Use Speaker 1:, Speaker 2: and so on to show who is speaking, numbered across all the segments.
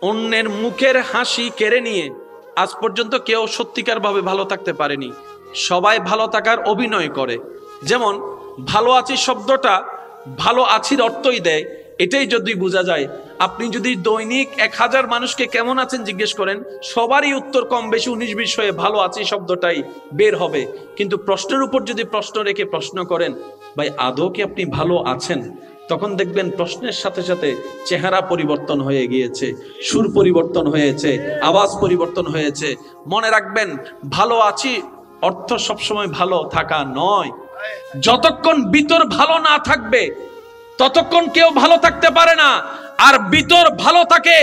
Speaker 1: অন্যের মুখের হাসি কেড়ে নিয়ে আজ পর্যন্ত কেউ সত্যিকার ভাবে ভালো থাকতে পারেনি। সবাই ভালো থাকার অভিনয় করে। যেমন ভালো আছি শব্দটা ভালো আছির অর্থই দেয়। এটাই যদি বোঝা যায়, আপনি যদি দৈনিক 1000 মানুষকে কেমন আছেন জিজ্ঞেস করেন, সবারই উত্তর কম বেশি 19-20 হয়ে ভালো আছি শব্দটাই বের হবে। কিন্তু প্রশ্নের উপর যদি প্রশ্ন রেখে প্রশ্ন করেন, ভাই আদৌ কি আপনি ভালো আছেন, তখন দেখবেন প্রশ্নের সাথে সাথে চেহারা পরিবর্তন হয়ে গিয়েছে, সুর পরিবর্তন হয়েছে, আওয়াজ পরিবর্তন হয়েছে। মনে রাখবেন, ভালো আছি অর্থ সবসময় ভালো থাকা নয়। যতক্ষণ ভিতর ভালো না থাকবে ততক্ষণ কেউ ভালো থাকতে পারে না। আর ভিতর ভালো থাকে,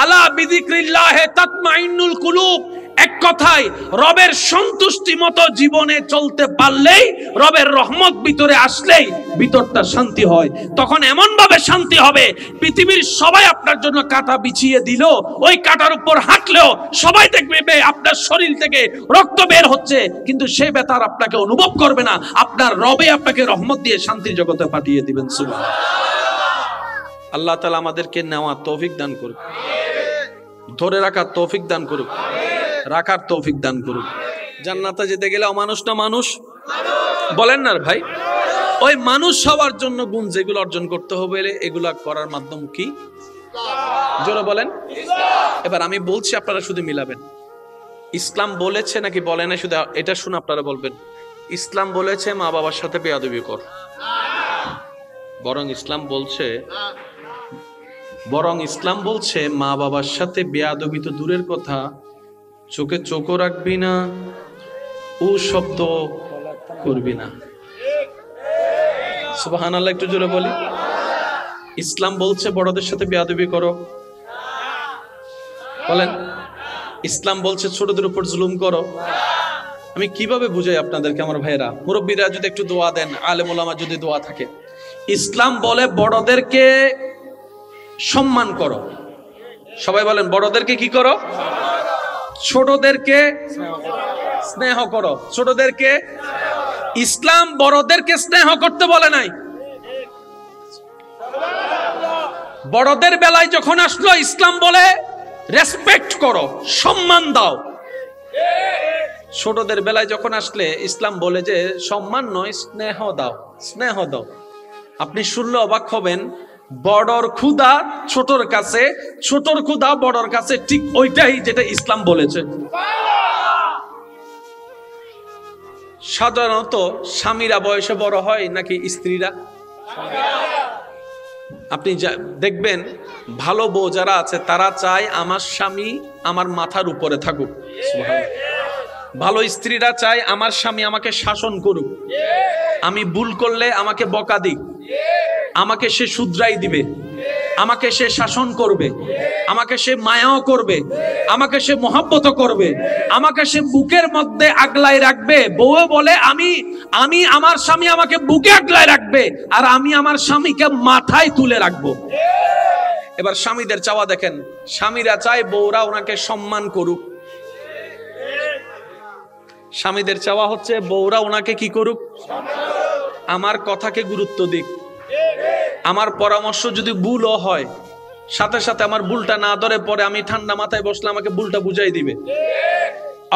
Speaker 1: আলা বিযিকরিল্লাহি তাতমাইন্নুল কুলুব। এক কথায় রবের সন্তুষ্টি মতো জীবনে চলতে পারলেই, রবের রহমত ভিতরে আসলেই ভিতরটা শান্তি হয়। তখন এমন ভাবে শান্তি হবে, পৃথিবীর সবাই আপনার জন্য কাঁটা বিছিয়ে দিল, ওই কাঁটার উপর হাঁটলেও সবাই দেখবে আপনার শরীর থেকে রক্ত বের হচ্ছে, কিন্তু সেই ব্যথা আপনাকে অনুভব করবে না। আপনার রবে আপনাকে রহমত দিয়ে শান্তির জগতে পাঠিয়ে দিবেন। সুবহানাল্লাহ। আল্লাহ তাআলা আমাদেরকে নেওয়ার তৌফিক দান করুক, ধরে রাখার তৌফিক দান করুক, রাখার তৌফিক দান করুক। জান্নাতে যেতে গেলে অমানুষ না মানুষ বলেন না ভাই? ওই মানুষ হওয়ার জন্য গুণ যেগুলো অর্জন করতে হবে, এগুলা করার মাধ্যম কি? জোরে বলেন। এবার আমি বলছি, আপনারা শুধু মিলাবেন। ইসলাম বলেছে নাকি বলে না, শুধু এটা শুনে আপনারা বলবেন। ইসলাম বলেছে মা বাবার সাথে বেয়াদবি কর, বরং ইসলাম বলছে মা বাবার সাথে বেয়াদবি তো দূরের কথা, চোখে চোখও রাখবি না, ও শব্দ করবি না। সুবহানাল্লাহ, একটু জোরে বলি। ইসলাম বলছে বড়দের সাথে বেয়াদবি করো, বলেন। ইসলাম বলছে ছোটদের উপর জুলুম করো। আমি কিভাবে বুঝাই আপনাদেরকে আমার ভাইয়েরা? মুরব্বীরা যদি একটু দোয়া দেন, আলেম ওলামা যদি দোয়া থাকে। ইসলাম বলে বড়দেরকে সম্মান করো। সবাই বলেন, বড়দেরকে কি করো? ছোটদেরকে স্নেহ করো। ছোটদেরকে, ইসলাম বড়দেরকে স্নেহ করতে বলে নাই। বড়দের বেলায় যখন আসলো, ইসলাম বলে রেসপেক্ট করো, সম্মান দাও। ছোটদের বেলায় যখন আসলে ইসলাম বলে যে সম্মান নয়, স্নেহ দাও, স্নেহ দাও। আপনি শুনলে অবাক হবেন, বড়র ক্ষুধা ছোটর কাছে, ছোটর ক্ষুধা বড়র কাছে ঠিক ওইটাই যেটা ইসলাম বলেছে। সাধারণত স্বামীরা বয়সে বড় হয় নাকি স্ত্রীরা? আপনি দেখবেন ভালো বউ যারা আছে তারা চায় আমার স্বামী আমার মাথার উপরে থাকুক। ভালো স্ত্রীরা চায় আমার স্বামী আমাকে শাসন করুক, আমি ভুল করলে আমাকে বকা দিক, আমাকে সে শুধরাই দিবে, আমাকে সে শাসন করবে, আমাকে সে মায়াও করবে, আমাকে সে মহব্বত করবে, আমাকে সে বুকের মধ্যে আগলায় রাখবে। বউ বলে আমি আমার স্বামী আমাকে বুকে আগলায় রাখবে, আর আমি আমার স্বামীকে মাথায় তুলে রাখবো। এবার স্বামীদের চাওয়া দেখেন, স্বামীরা চায় বউরা ওনাকে সম্মান করুক। স্বামীদের চাওয়া হচ্ছে বউরা ওনাকে কি করুক? আমার কথাকে গুরুত্ব দিক, আমার পরামর্শ যদি ভুলও হয় সাথে সাথে আমার ভুলটা না ধরে পরে আমি ঠান্ডা মাথায় বসলে আমাকে ভুলটা বুঝাই দিবে।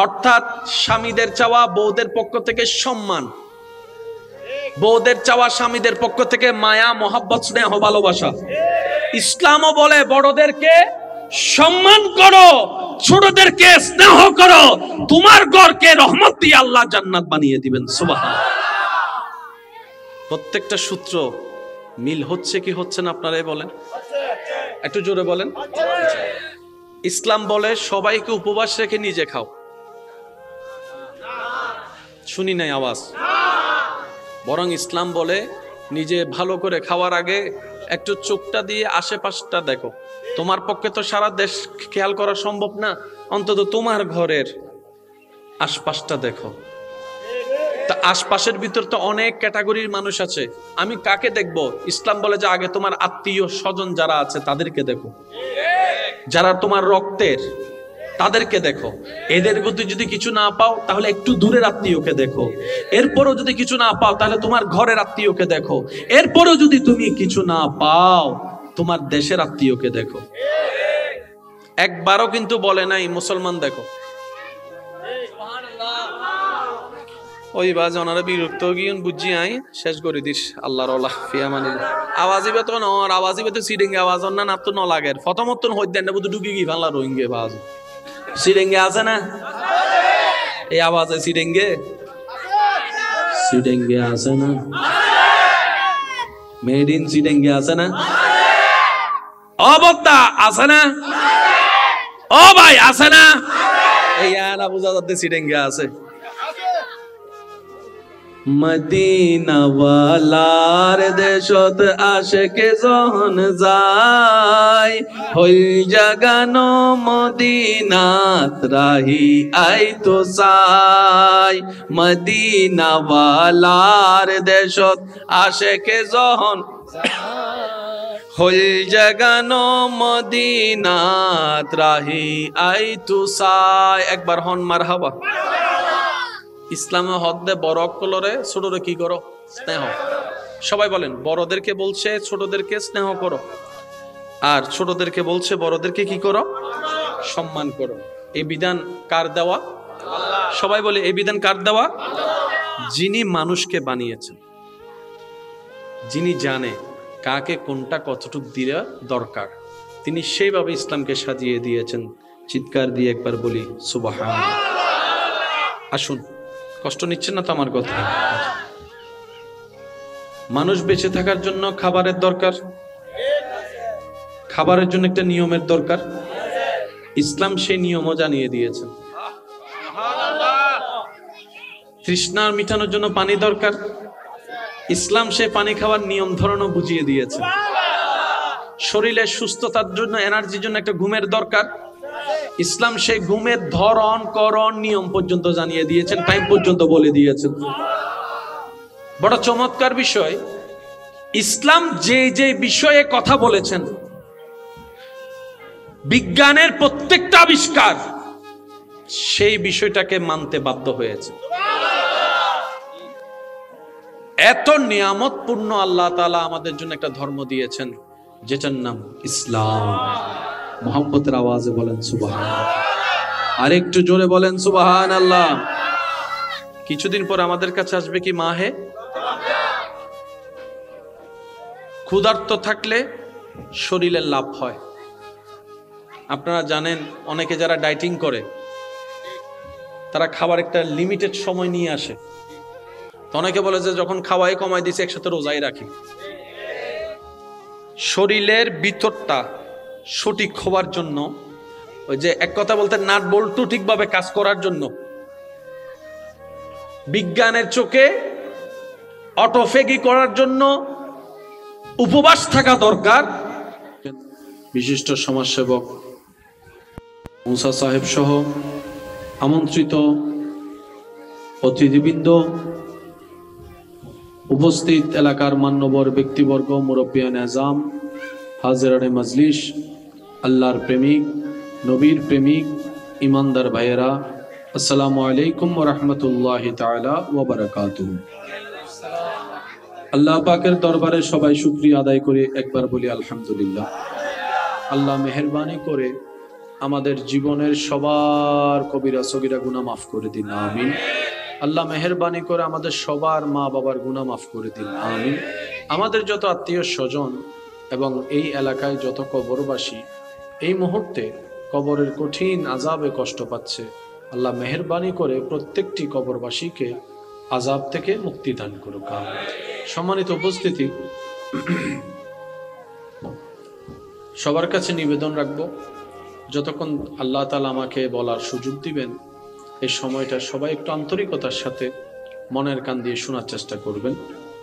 Speaker 1: অর্থাৎ স্বামীদের চাওয়া বউদের পক্ষ থেকে সম্মান, বউদের চাওয়া স্বামীদের পক্ষ থেকে মায়া, মহব্বত, স্নেহ, ভালোবাসা। ইসলামও বলে বড়দেরকে সম্মান করো, ছোটদেরকে স্নেহ করো, তোমার ঘরকে রহমত দিয়ে আল্লাহ জান্নাত বানিয়ে দিবেন। সুবহানাল্লাহ। প্রত্যেকটা সূত্র মিল হচ্ছে কি হচ্ছে না আপনারাই বলেন, একটু জোরে বলেন। ইসলাম বলে সবাইকে উপবাস রেখে নিজে খাও। শুনি নাই আওয়াজ। বরং ইসলাম বলে নিজে ভালো করে খাওয়ার আগে একটু চোখটা দিয়ে আশেপাশটা দেখো। তোমার পক্ষে তো সারা দেশ খেয়াল করা সম্ভব না, অন্তত তোমার ঘরের আশপাশটা দেখো। তা আশপাশের ভিতর তো অনেক ক্যাটাগরির মানুষ আছে, আমি কাকে দেখবো? ইসলাম বলে যে আগে তোমার আত্মীয় স্বজন যারা আছে তাদেরকে দেখো, যারা তোমার রক্তের তাদেরকে দেখো। এদের প্রতি যদি কিছু না পাও তাহলে একটু দূরের আত্মীয়কে দেখো। এরপরও যদি কিছু না পাও তাহলে তোমার ঘরের আত্মীয়কে দেখো। এরপরও যদি তুমি কিছু না পাও তোমার দেশের আত্মীয়কে দেখো। একবারও কিন্তু বলে নাই মুসলমান দেখো। ওই বাজ ওনারা বিরক্ত গিয়ে বুঝি আই শেষ করে দিস আল্লাহর ওলা ফিয়া মানে আওয়াজিবে তো নর আওয়াজিবে তো সিডিঙ্গে আওয়াজ না না তো ন লাগের প্রথমত হই দেন না বুঝু ঢুকি গি ভাল্লা রোহিঙ্গে বাজ সিডিঙ্গে আছে না এই আওয়াজে সিডিঙ্গে আছে না মেড ইন সিডিঙ্গে আছে না অবত্তা আছে না ও ভাই আছে না এই আনা বুঝা যাচ্ছে সিডিঙ্গে আছে। মদিনা ওয়ালার দেশত আশেকে যখন যায় হই জাগানো মদিনাত রাহি আই তো চাই। মদিনা ওয়ালার দেশত আশেকে যখন হই জাগানো মদিনাত রাহি আই তো চাই। একবার হন মারহাবা। ইসলামে হদ্দে বড় অক্কলরে ছোটরে কি করো স্নেহ। সবাই বলেন বড়দেরকে বলছে ছোটদেরকে স্নেহ করো, আর ছোটদেরকে বলছে বড়দেরকে কি করো সম্মান করো। এই বিধান কার দেওয়া? সবাই বলে এই বিধান কার দেওয়া? যিনি মানুষকে বানিয়েছেন, যিনি জানে কাকে কোনটা কতটুক দিলে দরকার, তিনি সেইভাবে ইসলামকে সাজিয়ে দিয়েছেন। চিৎকার দিয়ে একবার বলি সুবহানাল্লাহ। আসুন, কষ্ট নিচ্ছেন না তো আমার কথা? মানুষ বেঁচে থাকার জন্য খাবারের দরকার, খাবারের জন্য একটা নিয়মের দরকার। ইসলাম সেই নিয়মও জানিয়ে দিয়েছেন। তৃষ্ণা মিটানোর জন্য পানি দরকার, ইসলাম সেই পানি খাওয়ার নিয়ম ধরনও বুঝিয়ে দিয়েছে। শরীরের সুস্থতার জন্য এনার্জির জন্য একটা ঘুমের দরকার, ইসলাম সেই ঘুমের ধরন করণ নিয়ম পর্যন্ত জানিয়ে দিয়েছেন, টাইম পর্যন্ত বলে দিয়েছেন। বড় চমৎকার বিষয়, ইসলাম যে যে বিষয়ে কথা বলেছেন, বিজ্ঞানের প্রত্যেকটা আবিষ্কার সেই বিষয়টাকে মানতে বাধ্য হয়েছে। এত নিয়ামতপূর্ণ আল্লাহ তাআলা আমাদের জন্য একটা ধর্ম দিয়েছেন যেটার নাম ইসলাম। মোহাম্মতের আওয়াজে বলেন সুবহানাল্লাহ। আর একটু জোরে বলেন সুবহানাল্লাহ। কিছুদিন পর আমাদের কাছে আসবে কি মাহে? ক্ষুধার্ত থাকলে শরীরের লাভ হয়। আপনারা জানেন অনেকে যারা ডাইটিং করে তারা খাবার একটা লিমিটেড সময় নিয়ে আসে। তো অনেকে বলে যে যখন খাওয়াই কমাই দিছে একসাথে রোজাই রাখি। শরীরের ভিতরটা সঠিক হওয়ার জন্য, ওই যে এক কথা বলতে নাট বল্টু ঠিকভাবে কাজ করার জন্য বিজ্ঞানের চোখে অটোফেগি করার জন্য উপবাস থাকা দরকার। বিশিষ্ট সমাজসেবক মুসা সাহেব সহ আমন্ত্রিত অতিথিবৃন্দ, উপস্থিত এলাকার মান্যবর ব্যক্তিবর্গ, মুরব্বিয়ান আজম, হাজিরানে মজলিস, আল্লাহর প্রেমিক, নবীর প্রেমিক, ইমানদার ভাইয়েরা, আসসালামু আলাইকুম ওয়া রাহমাতুল্লাহি তাআলা ওয়া বারাকাতুহু। আল্লাহ পাকের দরবারে সবাই শুকরিয়া আদায় করে একবার বলি আলহামদুলিল্লাহ। আল্লাহ মেহেরবানি করে আমাদের জীবনের সবার কবিরা সগীরা গুনাহ মাফ করে দিন, আমিন। আল্লাহ মেহেরবানি করে আমাদের সবার মা বাবার গুনাহ মাফ করে দিন, আমিন। আমাদের যত আত্মীয় স্বজন এবং এই এলাকায় যত কবরবাসী এই মুহূর্তে কবরের কঠিন আযাবে কষ্ট পাচ্ছে, আল্লাহ মেহেরবানি করে প্রত্যেকটি কবরবাসীকে আযাব থেকে মুক্তি দান করুক, আমিন। সম্মানিত উপস্থিতি, সবার কাছে নিবেদন রাখবো, যতক্ষণ আল্লাহ তাআলা আমাকে বলার সুযোগ দিবেন এই সময়টা সবাই একটু আন্তরিকতার সাথে মনের কান দিয়ে শোনার চেষ্টা করবেন,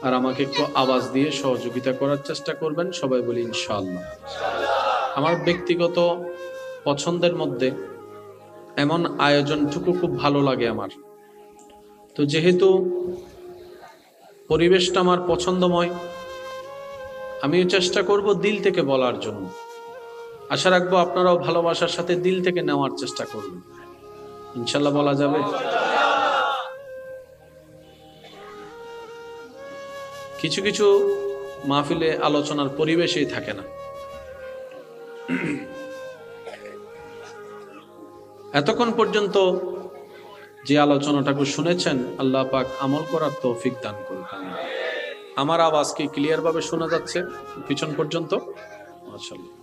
Speaker 1: আর আমাকে একটু আওয়াজ দিয়ে সহযোগিতা করার চেষ্টা করবেন। সবাই বলি ইনশাআল্লাহ। আমার ব্যক্তিগত পছন্দের মধ্যে এমন আয়োজনটুকু খুব ভালো লাগে আমার। তো যেহেতু পরিবেশটা আমার পছন্দময়, আমিও চেষ্টা করব দিল থেকে বলার জন্য। আশা রাখবো আপনারাও ভালোবাসার সাথে দিল থেকে নেওয়ার চেষ্টা করবেন। ইনশাল্লাহ বলা যাবে? কিছু কিছু মাহফিলে আলোচনার পরিবেশই থাকে না। এতক্ষণ পর্যন্ত যে আলোচনাটাকে শুনেছেন, আল্লাহ পাক আমল করার তৌফিক দান করুন। আমার আওয়াজ কি ক্লিয়ার ভাবে শোনা যাচ্ছে পিছন পর্যন্ত? মাশাআল্লাহ।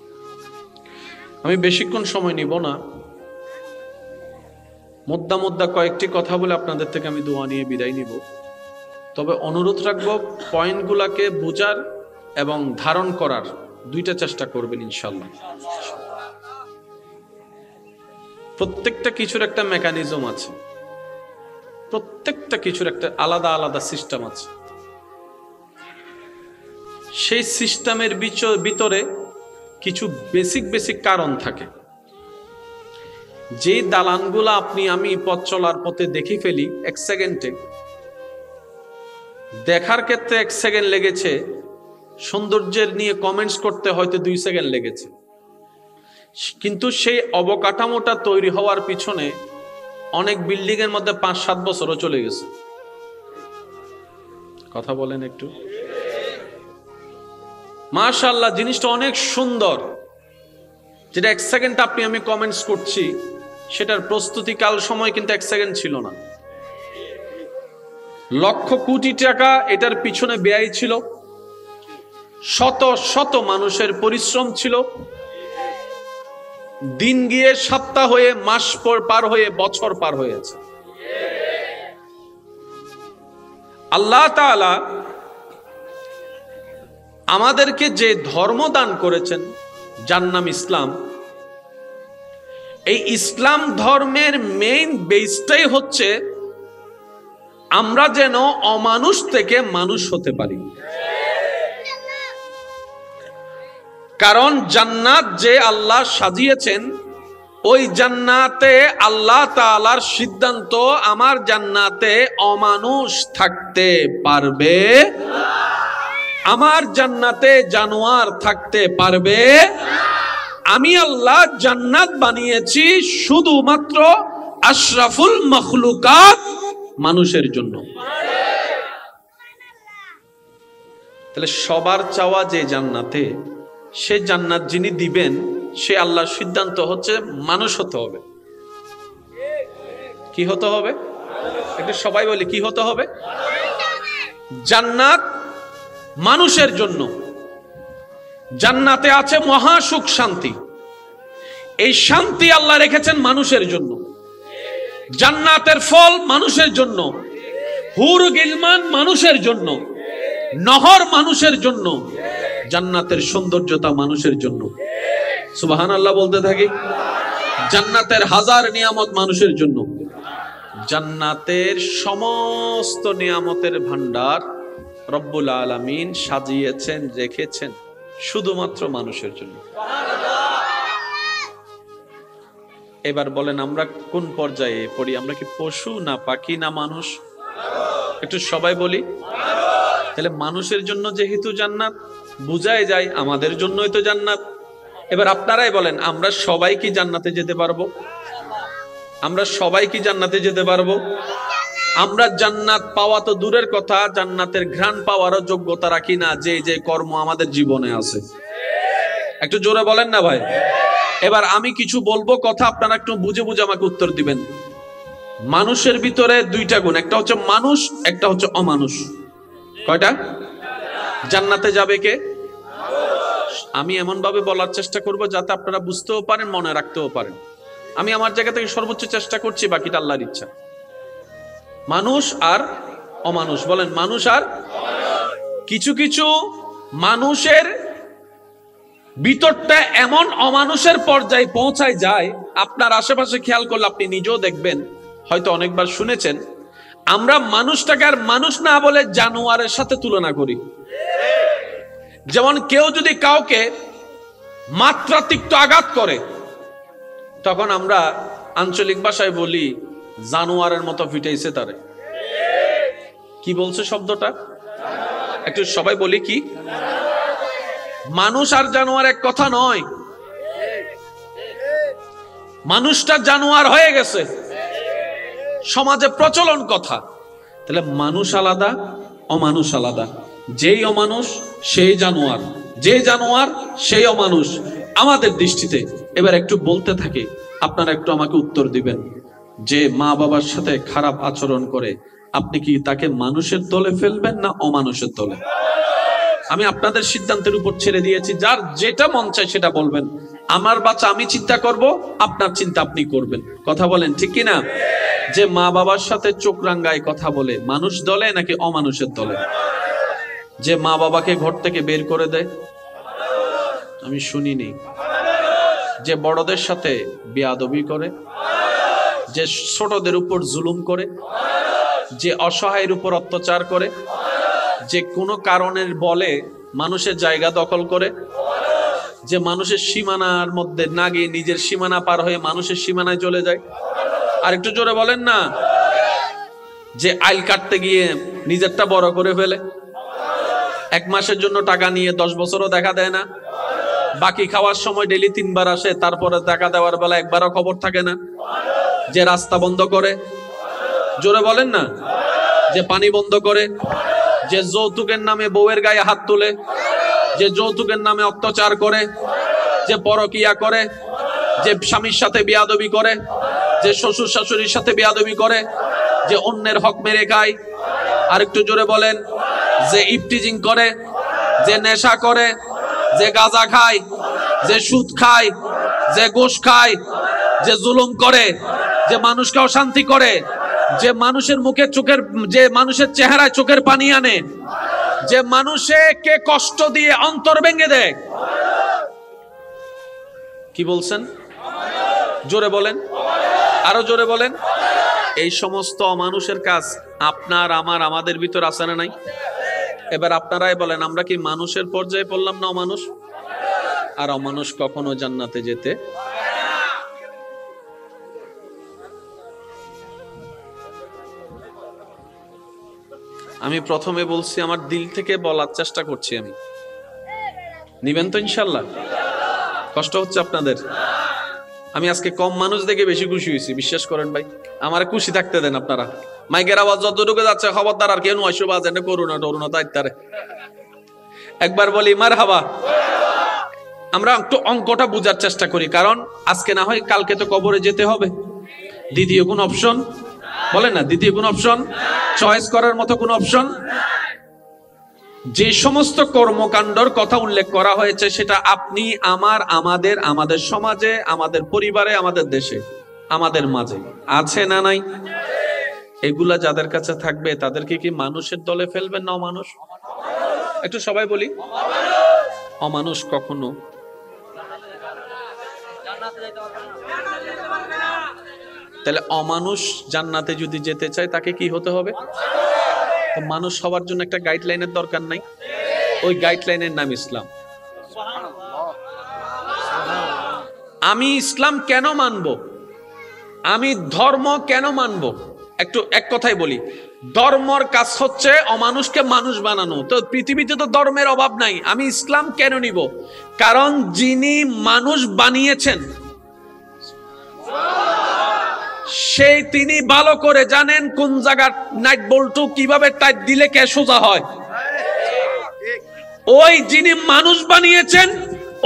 Speaker 1: আমি বেশিক্ষণ সময় নিব না, মুদ্দা কয়েকটি কথা বলে আপনাদের থেকে আমি দোয়া নিয়ে বিদায় নিব। তবে অনুরোধ রাখবো পয়েন্টগুলোকে বোঝার এবং ধারণ করার দুইটা চেষ্টা করবেন ইনশাআল্লাহ। প্রত্যেকটা কিছুর একটা মেকানিজম আছে, প্রত্যেকটা কিছুর একটা আলাদা আলাদা সিস্টেম আছে। সেই সিস্টেমের ভিতরে কিছু বেসিক কারণ থাকে। যে দালানগুলা আপনি আমি পথ চলার পথে দেখে ফেলি এক সেকেন্ডে, দেখার ক্ষেত্রে 1 সেকেন্ড লেগেছে, সৌন্দর্যের নিয়ে কমেন্টস করতে হয়তো 2 সেকেন্ড লেগেছে, কিন্তু সেই অবকাঠামোটা তৈরি হওয়ার পিছনে অনেক বিল্ডিং এর মধ্যে 5-7 বছরও চলে গেছে। কথা বলেন একটু। মাশাআল্লাহ, জিনিসটা অনেক সুন্দর, যেটা 1 সেকেন্ড আপনি আমি কমেন্টস করছি, সেটার প্রস্তুতিকাল সময় কিন্তু 1 সেকেন্ড ছিল না। লক্ষ কোটি টাকা এটার পিছনে ব্যয় ছিল, শত শত মানুষের পরিশ্রম ছিল। দিন গিয়ে সপ্তাহ হয়ে, মাস পার হয়ে, বছর পার হয়েছে। আল্লাহ তাআলা আমাদেরকে যে ধর্ম দান করেছেন, যার নাম ইসলাম, এই ইসলাম ধর্মের মেইন বেসটাই হচ্ছে আমরা যেন অমানুষ থেকে মানুষ হতে পারি। কারণ জান্নাত যে আল্লাহ সাজিয়েছেন, ওই জান্নাতে আল্লাহ তাআলার সিদ্ধান্ত, আমার জান্নাতে অমানুষ থাকতে পারবে, আমার জান্নাতে জানোয়ার থাকতে পারবে। আমি আল্লাহ জান্নাত বানিয়েছি শুধুমাত্র আশরাফুল মখলুকাত মানুষের জন্য। তাহলে সবার চাওয়া যে জান্নাতে, সে জান্নাত যিনি দিবেন, সে আল্লাহর সিদ্ধান্ত হচ্ছে মানুষ হতে হবে। কি হতে হবে? একটু সবাই বলি, কি হতে হবে? জান্নাত মানুষের জন্য। জান্নাতে আছে মহা সুখ শান্তি, এই শান্তি আল্লাহ রেখেছেন মানুষের জন্য। জান্নাতের ফল মানুষের জন্য, হুর গিলমান মানুষের জন্য, নহর মানুষের জন্য, জান্নাতের সৌন্দর্যতা মানুষের জন্য। সুবহানাল্লাহ বলতে থাকি। জান্নাতের হাজার নিয়ামত মানুষের জন্য। জান্নাতের সমস্ত নিয়ামতের ভান্ডার রব্বুল আলামিন সাজিয়েছেন, রেখেছেন শুধুমাত্র মানুষের জন্য। এবার বলেন, আমরা কোন পর্যায়ে পড়ি? আমরা কি পশু না পাখি না মানুষ? একটু সবাই বলি। তাহলে মানুষের জন্য যেহেতু জান্নাত, বুঝাই যায় আমাদের জন্যই তো জান্নাত। এবার আপনারাই বলেন, আমরা সবাই কি জান্নাতে যেতে পারবো? আমরা সবাই কি জান্নাতে যেতে পারবো? আমরা জান্নাত পাওয়া তো দূরের কথা, জান্নাতের ঘ্রাণ পাওয়ারও যোগ্যতা রাখি না, যে যে কর্ম আমাদের জীবনে আছে। একটু জোরে বলেন না ভাই। এবার আমি কিছু বলবো কথা, আপনারা একটু বুঝে বুঝে আমাকে উত্তর দিবেন। মানুষের ভিতরে 2টা গুণ, একটা হচ্ছে মানুষ, একটা হচ্ছে অমানুষ। কয়টা? জান্নাতে যাবে কে? আমি এমন ভাবে বলার চেষ্টা করব যাতে আপনারা বুঝতেও পারেন, মনে রাখতেও পারেন। আমি আমার জায়গা থেকে সর্বোচ্চ চেষ্টা করছি, বাকিটা আল্লাহর ইচ্ছা। মানুষ আর অমানুষ। বলেন, মানুষ আর কিছু কিছু মানুষের ভিতরটা এমন অমানুষের পর্যায়ে পৌঁছায় যায়, আপনার আশেপাশে খেয়াল করলে আপনি নিজেও দেখবেন, হয়তো অনেকবার শুনেছেন, আমরা মানুষটাকে আর মানুষ না বলে জানোয়ারের সাথে তুলনা করি। যেমন কেউ যদি কাউকে মাত্রাতিরিক্ত আঘাত করে, তখন আমরা আঞ্চলিক ভাষায় বলি জানোয়ারের মতো ফিটাইছে তারে। কি বলছে শব্দটা? একটু সবাই বলি কি? মানুষ আর জানোয়ার এক কথা নয়। মানুষটা জানোয়ার হয়ে গেছে, সমাজে প্রচলন কথা। তাহলে মানুষ আলাদা, অমানুষ আলাদা। যেই অমানুষ সেই জানোয়ার, যে জানোয়ার সেই অমানুষ আমাদের দৃষ্টিতে। এবার একটু বলতে থাকি, আপনারা একটু আমাকে উত্তর দিবেন, যে মা বাবার সাথে খারাপ আচরণ করে আপনি কি তাকে মানুষের দলে ফেলবেন না অমানুষের দলে? আমি আপনাদের সিদ্ধান্তের উপর ছেড়ে দিয়েছি, যার যেটা মন চায় সেটা বলবেন। আমার বাচ্চা আমি চিন্তা করব, আপনার চিন্তা আপনি করবেন। কথা বলেন ঠিক কিনা? যে মা বাবার সাথে চোখ রাঙ্গায় কথা বলে মানুষ দলে নাকি অমানুষের দলে? যে মা বাবাকে ঘর থেকে বের করে দেয়, আমি শুনিনি। যে বড়দের সাথে বেয়াদবি করে, যে ছোটদের উপর জুলুম করে, যে অসহায়ের উপর অত্যাচার করে, যে কোনো কারণের বলে মানুষের জায়গা দখল করে, যে মানুষের সীমানার মধ্যে না গিয়ে নিজের সীমানা পার হয়ে মানুষের সীমানায় চলে যায়। আর একটু জোরে বলেন না। যে আইল কাটতে গিয়ে নিজেরটা বড় করে ফেলে, 1 মাসের জন্য টাকা নিয়ে 10 বছরও দেখা দেয় না, বাকি খাওয়ার সময় ডেলি 3 বার আসে, তারপরে টাকা দেওয়ার বেলা একবারও খবর থাকে না। যে রাস্তা বন্ধ করে, জোরে বলেন না। যে পানি বন্ধ করে, যে যৌতুকের নামে বউয়ের গায়ে হাত তোলে, যে যৌতুকের নামে অত্যাচার করে, যে পরকিয়া করে, যে স্বামীর সাথে বেয়াদবি করে, যে শ্বশুর শাশুড়ির সাথে বেয়াদবি করে, যে অন্যের হক মেরে খায়। আর একটু জোরে বলেন। যে ইফটিজিং করে, যে নেশা করে, যে গাঁজা খায়, যে সুদ খায়, যে ঘুষ খায়, যে জুলুম করে, যে মানুষকে অশান্তি করে, যে মানুষের মুখে চোখের, যে মানুষের চেহারায় চোখের পানি আনে, যে মানুষকে কষ্ট দিয়ে অন্তর ভেঙে দেয়। কি বলছেন? জোরে বলেন, আরো জোরে বলেন। এই সমস্ত অমানুষের কাজ আপনার আমার আমাদের ভিতর আছে না নাই? এবার আপনারাই বলেন, আমরা কি মানুষের পর্যায়ে পড়লাম না অমানুষ? আর অমানুষ কখনো জান্নাতে যেতে। আমি প্রথমে বলছি, আমার দিল থেকে বলার চেষ্টা করছি আমি। নিবেন তো ইনশাল্লাহ? কষ্ট হচ্ছে আপনাদের? আমি আজকে কম মানুষ দেখে বেশি খুশি হয়েছি, বিশ্বাস করেন ভাই। আমার খুশি থাকতে দেন আপনারা। মাইকের আওয়াজ যতটুকু যাচ্ছে খবরদার আর কেউ 900 বাজে না, করুণা টরুণা তাইতারে একবার বলি মারহাবা। আমরা একটু অঙ্কটা বোঝার চেষ্টা করি, কারণ আজকে না হয় কালকে তো কবরে যেতে হবে। দ্বিতীয় কোন অপশন বলেন না? দ্বিতীয় কোন অপশন, চয়েস করার মতো কোন অপশন? যে সমস্ত কর্মকাণ্ডর কথা উল্লেখ করা হয়েছে সেটা আপনি আমার, আমাদের, আমাদের সমাজে, আমাদের পরিবারে, আমাদের দেশে, আমাদের মাঝে আছে না নাই? এগুলা যাদের কাছে থাকবে তাদেরকে কি মানুষের দলে ফেলবেন না অমানুষ? একটু সবাই বলি, অমানুষ কখনো তাহলে অমানুষ জান্নাতে যদি যেতে চায় তাকে কি হতে হবে? মানুষ হওয়ার জন্য একটা গাইডলাইনের দরকার নাই? ওই গাইডলাইনের নাম ইসলাম। আমি ইসলাম কেন মানব? আমি ধর্ম কেন মানব? একটু এক কথাই বলি, ধর্মর কাজ হচ্ছে অমানুষকে মানুষ বানানো। তো পৃথিবীতে তো ধর্মের অভাব নাই, আমি ইসলাম কেন নিব? কারণ যিনি মানুষ বানিয়েছেন সেই তিনি ভালো করে জানেন কোন জায়গার নাইট বল্টু কিভাবে টাইট দিলে কে সোজা হয়। ওই যিনি মানুষ বানিয়েছেন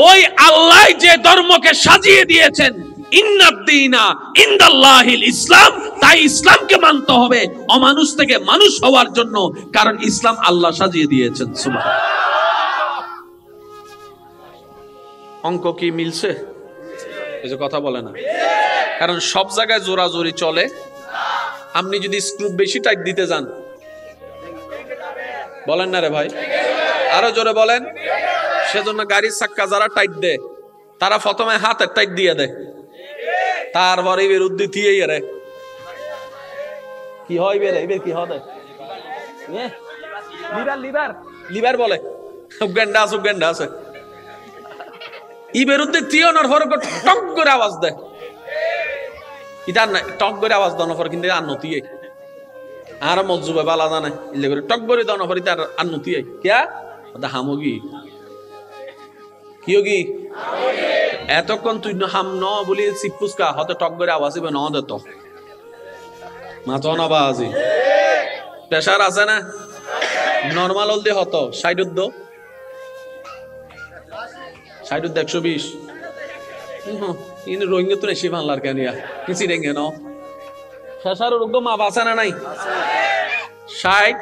Speaker 1: ওই আল্লাহ যে ধর্মকে সাজিয়ে দিয়েছেন, ইন্নাদ-দীনা ইনদাল্লাহিল ইসলাম, তাই ইসলামকে মানতে হবে অমানুষ থেকে মানুষ হওয়ার জন্য, কারণ ইসলাম আল্লাহ সাজিয়ে দিয়েছেন। সুবহানাল্লাহ। অঙ্ক কি মিলছে? এই যে কথা বলে না, কারণ সব জায়গায় জোরাজোরি চলে। আপনি যদি স্ক্রু বেশি টাইট দিতে যান, বলেন না রে ভাই, আরো জোরে বলেন। সেজন্য গাড়ির চাক্কা যারা টাইট দেয় তারা প্রথমে হাতের টাইট দিয়ে দেয়, তারপরে বিরুদ্ধে দিয়ে রে কি হয় বেরে এবার কি হবে লিভার লিভার লিভার বলে উগান্ডা আছে, উগান্ডা আছে। ই বিরুদ্ধে তিয়নার হরক টক করে আওয়াজ দেয়, ইতার না টক করে আওয়াজ দানোর পর কিন্তু আর নতি আর মজুবে বালা জানে ইলে করে টক করে দানোর পর ইতার আর নতি কিয়া ওটা হামগি কি হোগি এতক্ষণ তুই হাম ন বলি সিপুসকা হতে টক করে আওয়াজ হবে ন দে তো মাথা না বাজি প্রেসার আছে না নরমাল হলদি হতো 60 120 ইন রোহিঙ্গা তো নেশি বাংলার কেন কিছু রেঙ্গে ন ফেসার রোগ মা বাঁচা না নাই 60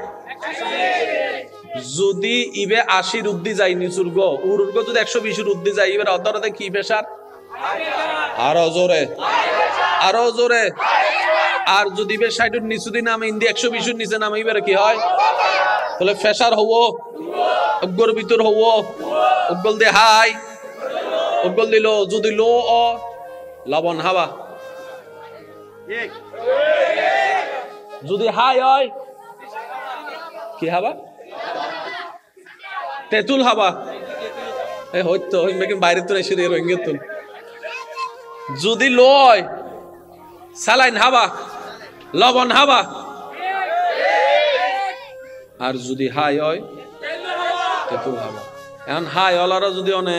Speaker 1: যদি ইবে 80 উদ্দি যায় নিচুর্গ উর্গ যদি 120 উদ্দি যায় এবার অদরতে কি ফেসার আরো জোরে আর যদি বে 60 এর নিচু দিন নামে ইন্দি 120 এর নিচে নামে এবার কি হয় তাহলে ফেসার হবো অগ্গর ভিতর হবো অগ্গল দে হাই অগ্গল দিল যদি লো অ লবণ হাওয়া যদি হাই হয় কি হাওয়া তেঁতুল হাওয়া এই হইতো হইমেকিন বাইরে তো এসে দিয়ে রোহিঙ্গা তুল যদি লো হয় সালাইন হাওয়া লবণ হাওয়া আর যদি হাই হয় তেঁতুল হাওয়া এখন হাই হলারা যদি অনে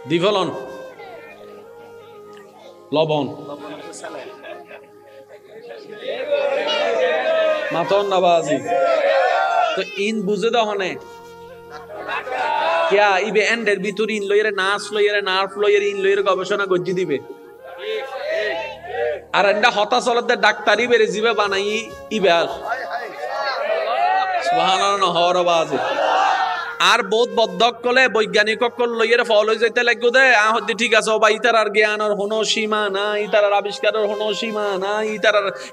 Speaker 1: দিভলন লবণ মাতন নাবাজি তো ইন বুঝে দহনে কিয়া ইবে এন্ডের ভিতর ইন লইরে নাচ লইরে নার্ভ লইরে ইন লইরে গবেষণা গজ্জি দিবে আর এন্ডা হতাশ হলতে ডাক্তারি বেরে জিবে বানাই ইবে আর সুবহানাল্লাহ হরবাজি আর বহুত বদ্ধক কলে বৈজ্ঞানিক কল লইরে ফল হয়ে যাইতে লাগবে দে আহদি ঠিক আছে বা ইতারার জ্ঞানের হনো সীমা নাই ইতারার আবিষ্কারের হনো সীমা নাই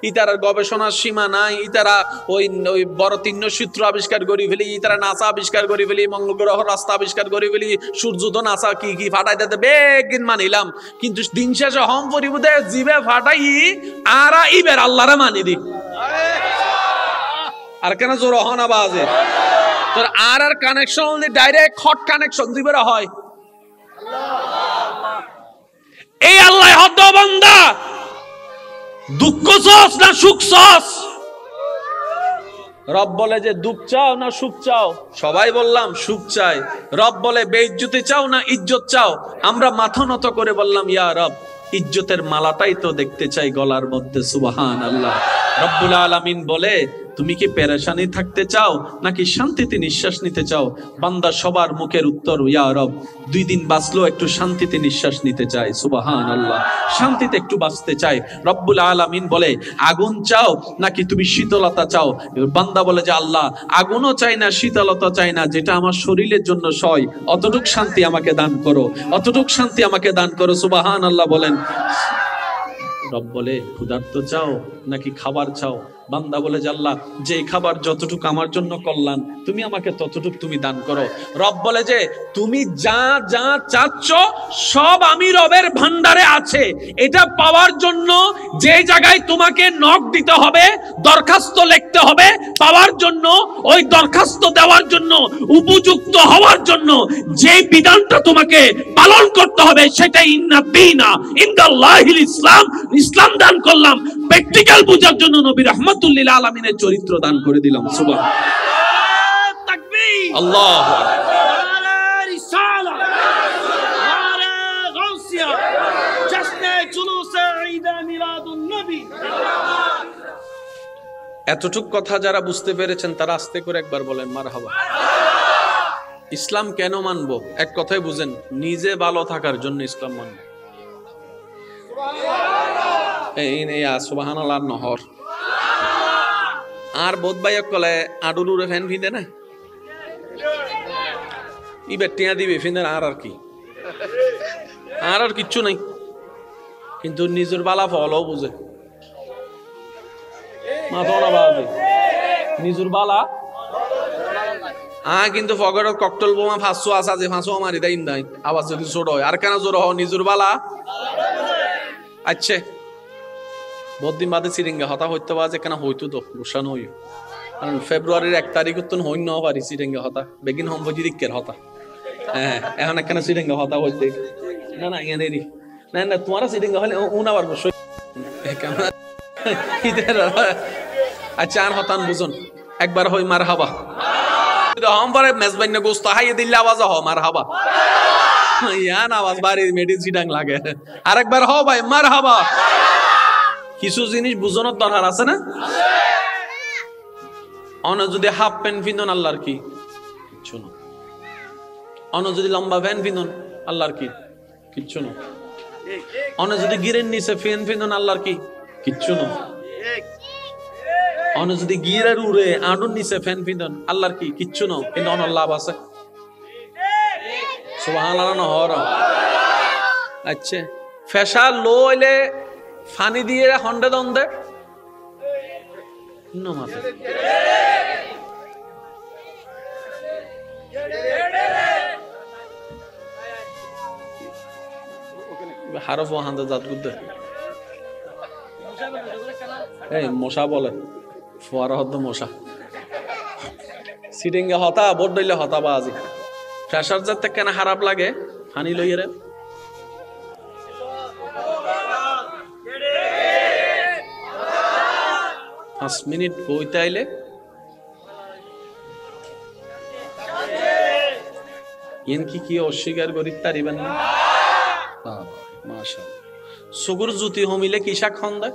Speaker 1: ইতারার গবেষণার সীমা নাই ইতারা ওই বড় 3 সূত্র আবিষ্কার করি ফেলি ইতারা নাসা আবিষ্কার করি ফেলি মঙ্গল গ্রহ রাস্তা আবিষ্কার করি ফেলি সূর্য তো নাসা কি ফাটাই দিতে বেগিন মানিলাম কিন্তু দিন শেষে হম পরিবুদে জিবে ফাটাই আর ইবের আল্লাহরে মানি দি আর কেন জোর হনা বাজে তোর আর কানেকশন ডাইরেক্ট হট কানেকশন দিবে হয় এই আল্লাহ হদ বান্দা দুঃখ চাস না সুখ চাস রব বলে যে দুঃখ চাও না সুখ চাও সবাই বললাম সুখ চাই রব বলে বেইজ্জতি চাও না ইজ্জত চাও আমরা মাথা নত করে বললাম ইয়া রব ইজ্জতের মালাটাই তো দেখতে চাই গলার মধ্যে সুবহানাল্লাহ রব্বুল আলামিন বলে তুমি কি পেরেশানি থাকতে চাও নাকি শান্তিতে নিঃশ্বাস নিতে চাও বান্দা সবার মুখের উত্তর ইয়া রব 2 দিন বাঁচলো একটু শান্তিতে নিঃশ্বাস নিতে চাই সুবহানাল্লাহ শান্তিতে একটু বাঁচতে চাই রব্বুল আলামিন বলে আগুন চাও নাকি তুমি শীতলতা চাও বান্দা বলে যে আল্লাহ আগুনও চাই না শীতলতা চাই না যেটা আমার শরীরের জন্য সয় অতটুক শান্তি আমাকে দান করো অতটুক শান্তি আমাকে দান করো সুবহানাল্লাহ বলেন রব বলে ক্ষুধার্ত চাও নাকি খাবার চাও বান্দা বলে যে আল্লাহ যে খাবার যতটুকু আমার জন্য কল্যাণ তুমি আমাকে ততটুকু তুমি দান করো রব বলে যে তুমি যা যা চাচ্ছ সব আমি রবের ভান্ডারে আছে এটা পাওয়ার জন্য যে জায়গায় তোমাকে নক দিতে হবে দরখাস্ত লিখতে হবে পাওয়ার জন্য ওই দরখাস্ত দেওয়ার জন্য উপযুক্ত হওয়ার জন্য যে বিধানটা তোমাকে পালন করতে হবে সেটাই ইন্নাদ্দীনা ইনদাল্লাহিল ইসলাম ইসলাম দান করলাম প্র্যাকটিক্যাল বোঝার জন্য নবী রাহমাতুল লিল আলামিনের চরিত্র দান করে দিলাম সুবহানাল্লাহ তাকবীর আল্লাহু আকবার রিসালা নারে গাউসিয়া জশ্নে জুলুসে ঈদ মিলাদুন নবী এতটুক কথা যারা বুঝতে পেরেছেন তারা আস্তে করে একবার বলেন মারহাবা ইসলাম কেন মানবো এক কথাই বুঝেন নিজে ভালো থাকার জন্য ইসলাম মানবো সুবহানাল্লাহ নহর আর বোধ ভাই কলে আডুলুরে ফ্যান ফিন্দে না ইবে টিয়া দিবে ফিন্দে আর কি আর কিচ্ছু নাই কিন্তু নিজের বালা ফলও বুঝে নিজের বালা কিন্তু ফগর ককটেল বোমা 500 আসা যে 500 মারি দেয় নাই আওয়াজ যদি ছোট হয় আর কেন জোর হ নিজের বালা আচ্ছা বহুদিন বাদে সিরিঙ্গা হতা হইতে পারে কেন হইতো তো রুশান হই কারণ ফেব্রুয়ারির 1 তারিখ তো হই না পারি সিরিঙ্গা হতা বেগিন হম বুঝি দিকের হতা হ্যাঁ এখন কেন সিরিঙ্গা হতা হইতে না না ইয়ানেরি না না তোমার সিরিঙ্গা হলে উনা পারবো কেমন আচ্ছা আর হতান বুঝুন একবার হই মারহাবা हम पर मेजबान ने गोश्त हाई दिल्ली आवाज हो मारहाबा यान आवाज बारी मेडिसिन डांग लागे আরেকবার হও ভাই মারহাবা কিছু জিনিস বুঝানোর দরকার আছে না অন যদি হাফ প্যান্ট পিন্দন আল্লাহর কি কিছু না অন্য যদি লম্বা ফ্যান পিন্দন আল্লাহর কি কিচ্ছু না। অন্য যদি গিরের নিচে ফ্যান পিন্দন আল্লাহর কি কিচ্ছু না। অন্য যদি গিরের উড়ে আডুর নিচে ফ্যান পিন্দন আল্লাহর কি কিচ্ছু না, কিন্তু অন্য লাভ আছে। সুবহানাল্লাহ হর। আচ্ছা ফেসা লো হইলে ফানি দিয়ে হন্ডে দন্দে মাথা হারফ হান্দে জাত গুদ্দে এই মশা বলে ফোয়ারা হদ্দ মশা সিটিংয়ে হতা বোট দইলে হতা বাজি ফ্রেশার যাতে কেন খারাপ লাগে ফানি লইয়ে রে 5 মিনিট বইতে আইলে কি অস্বীকার করি তারিবেন না। মাশাআল্লাহ সুগুর জুতি হমিলে কি শাক খন্দে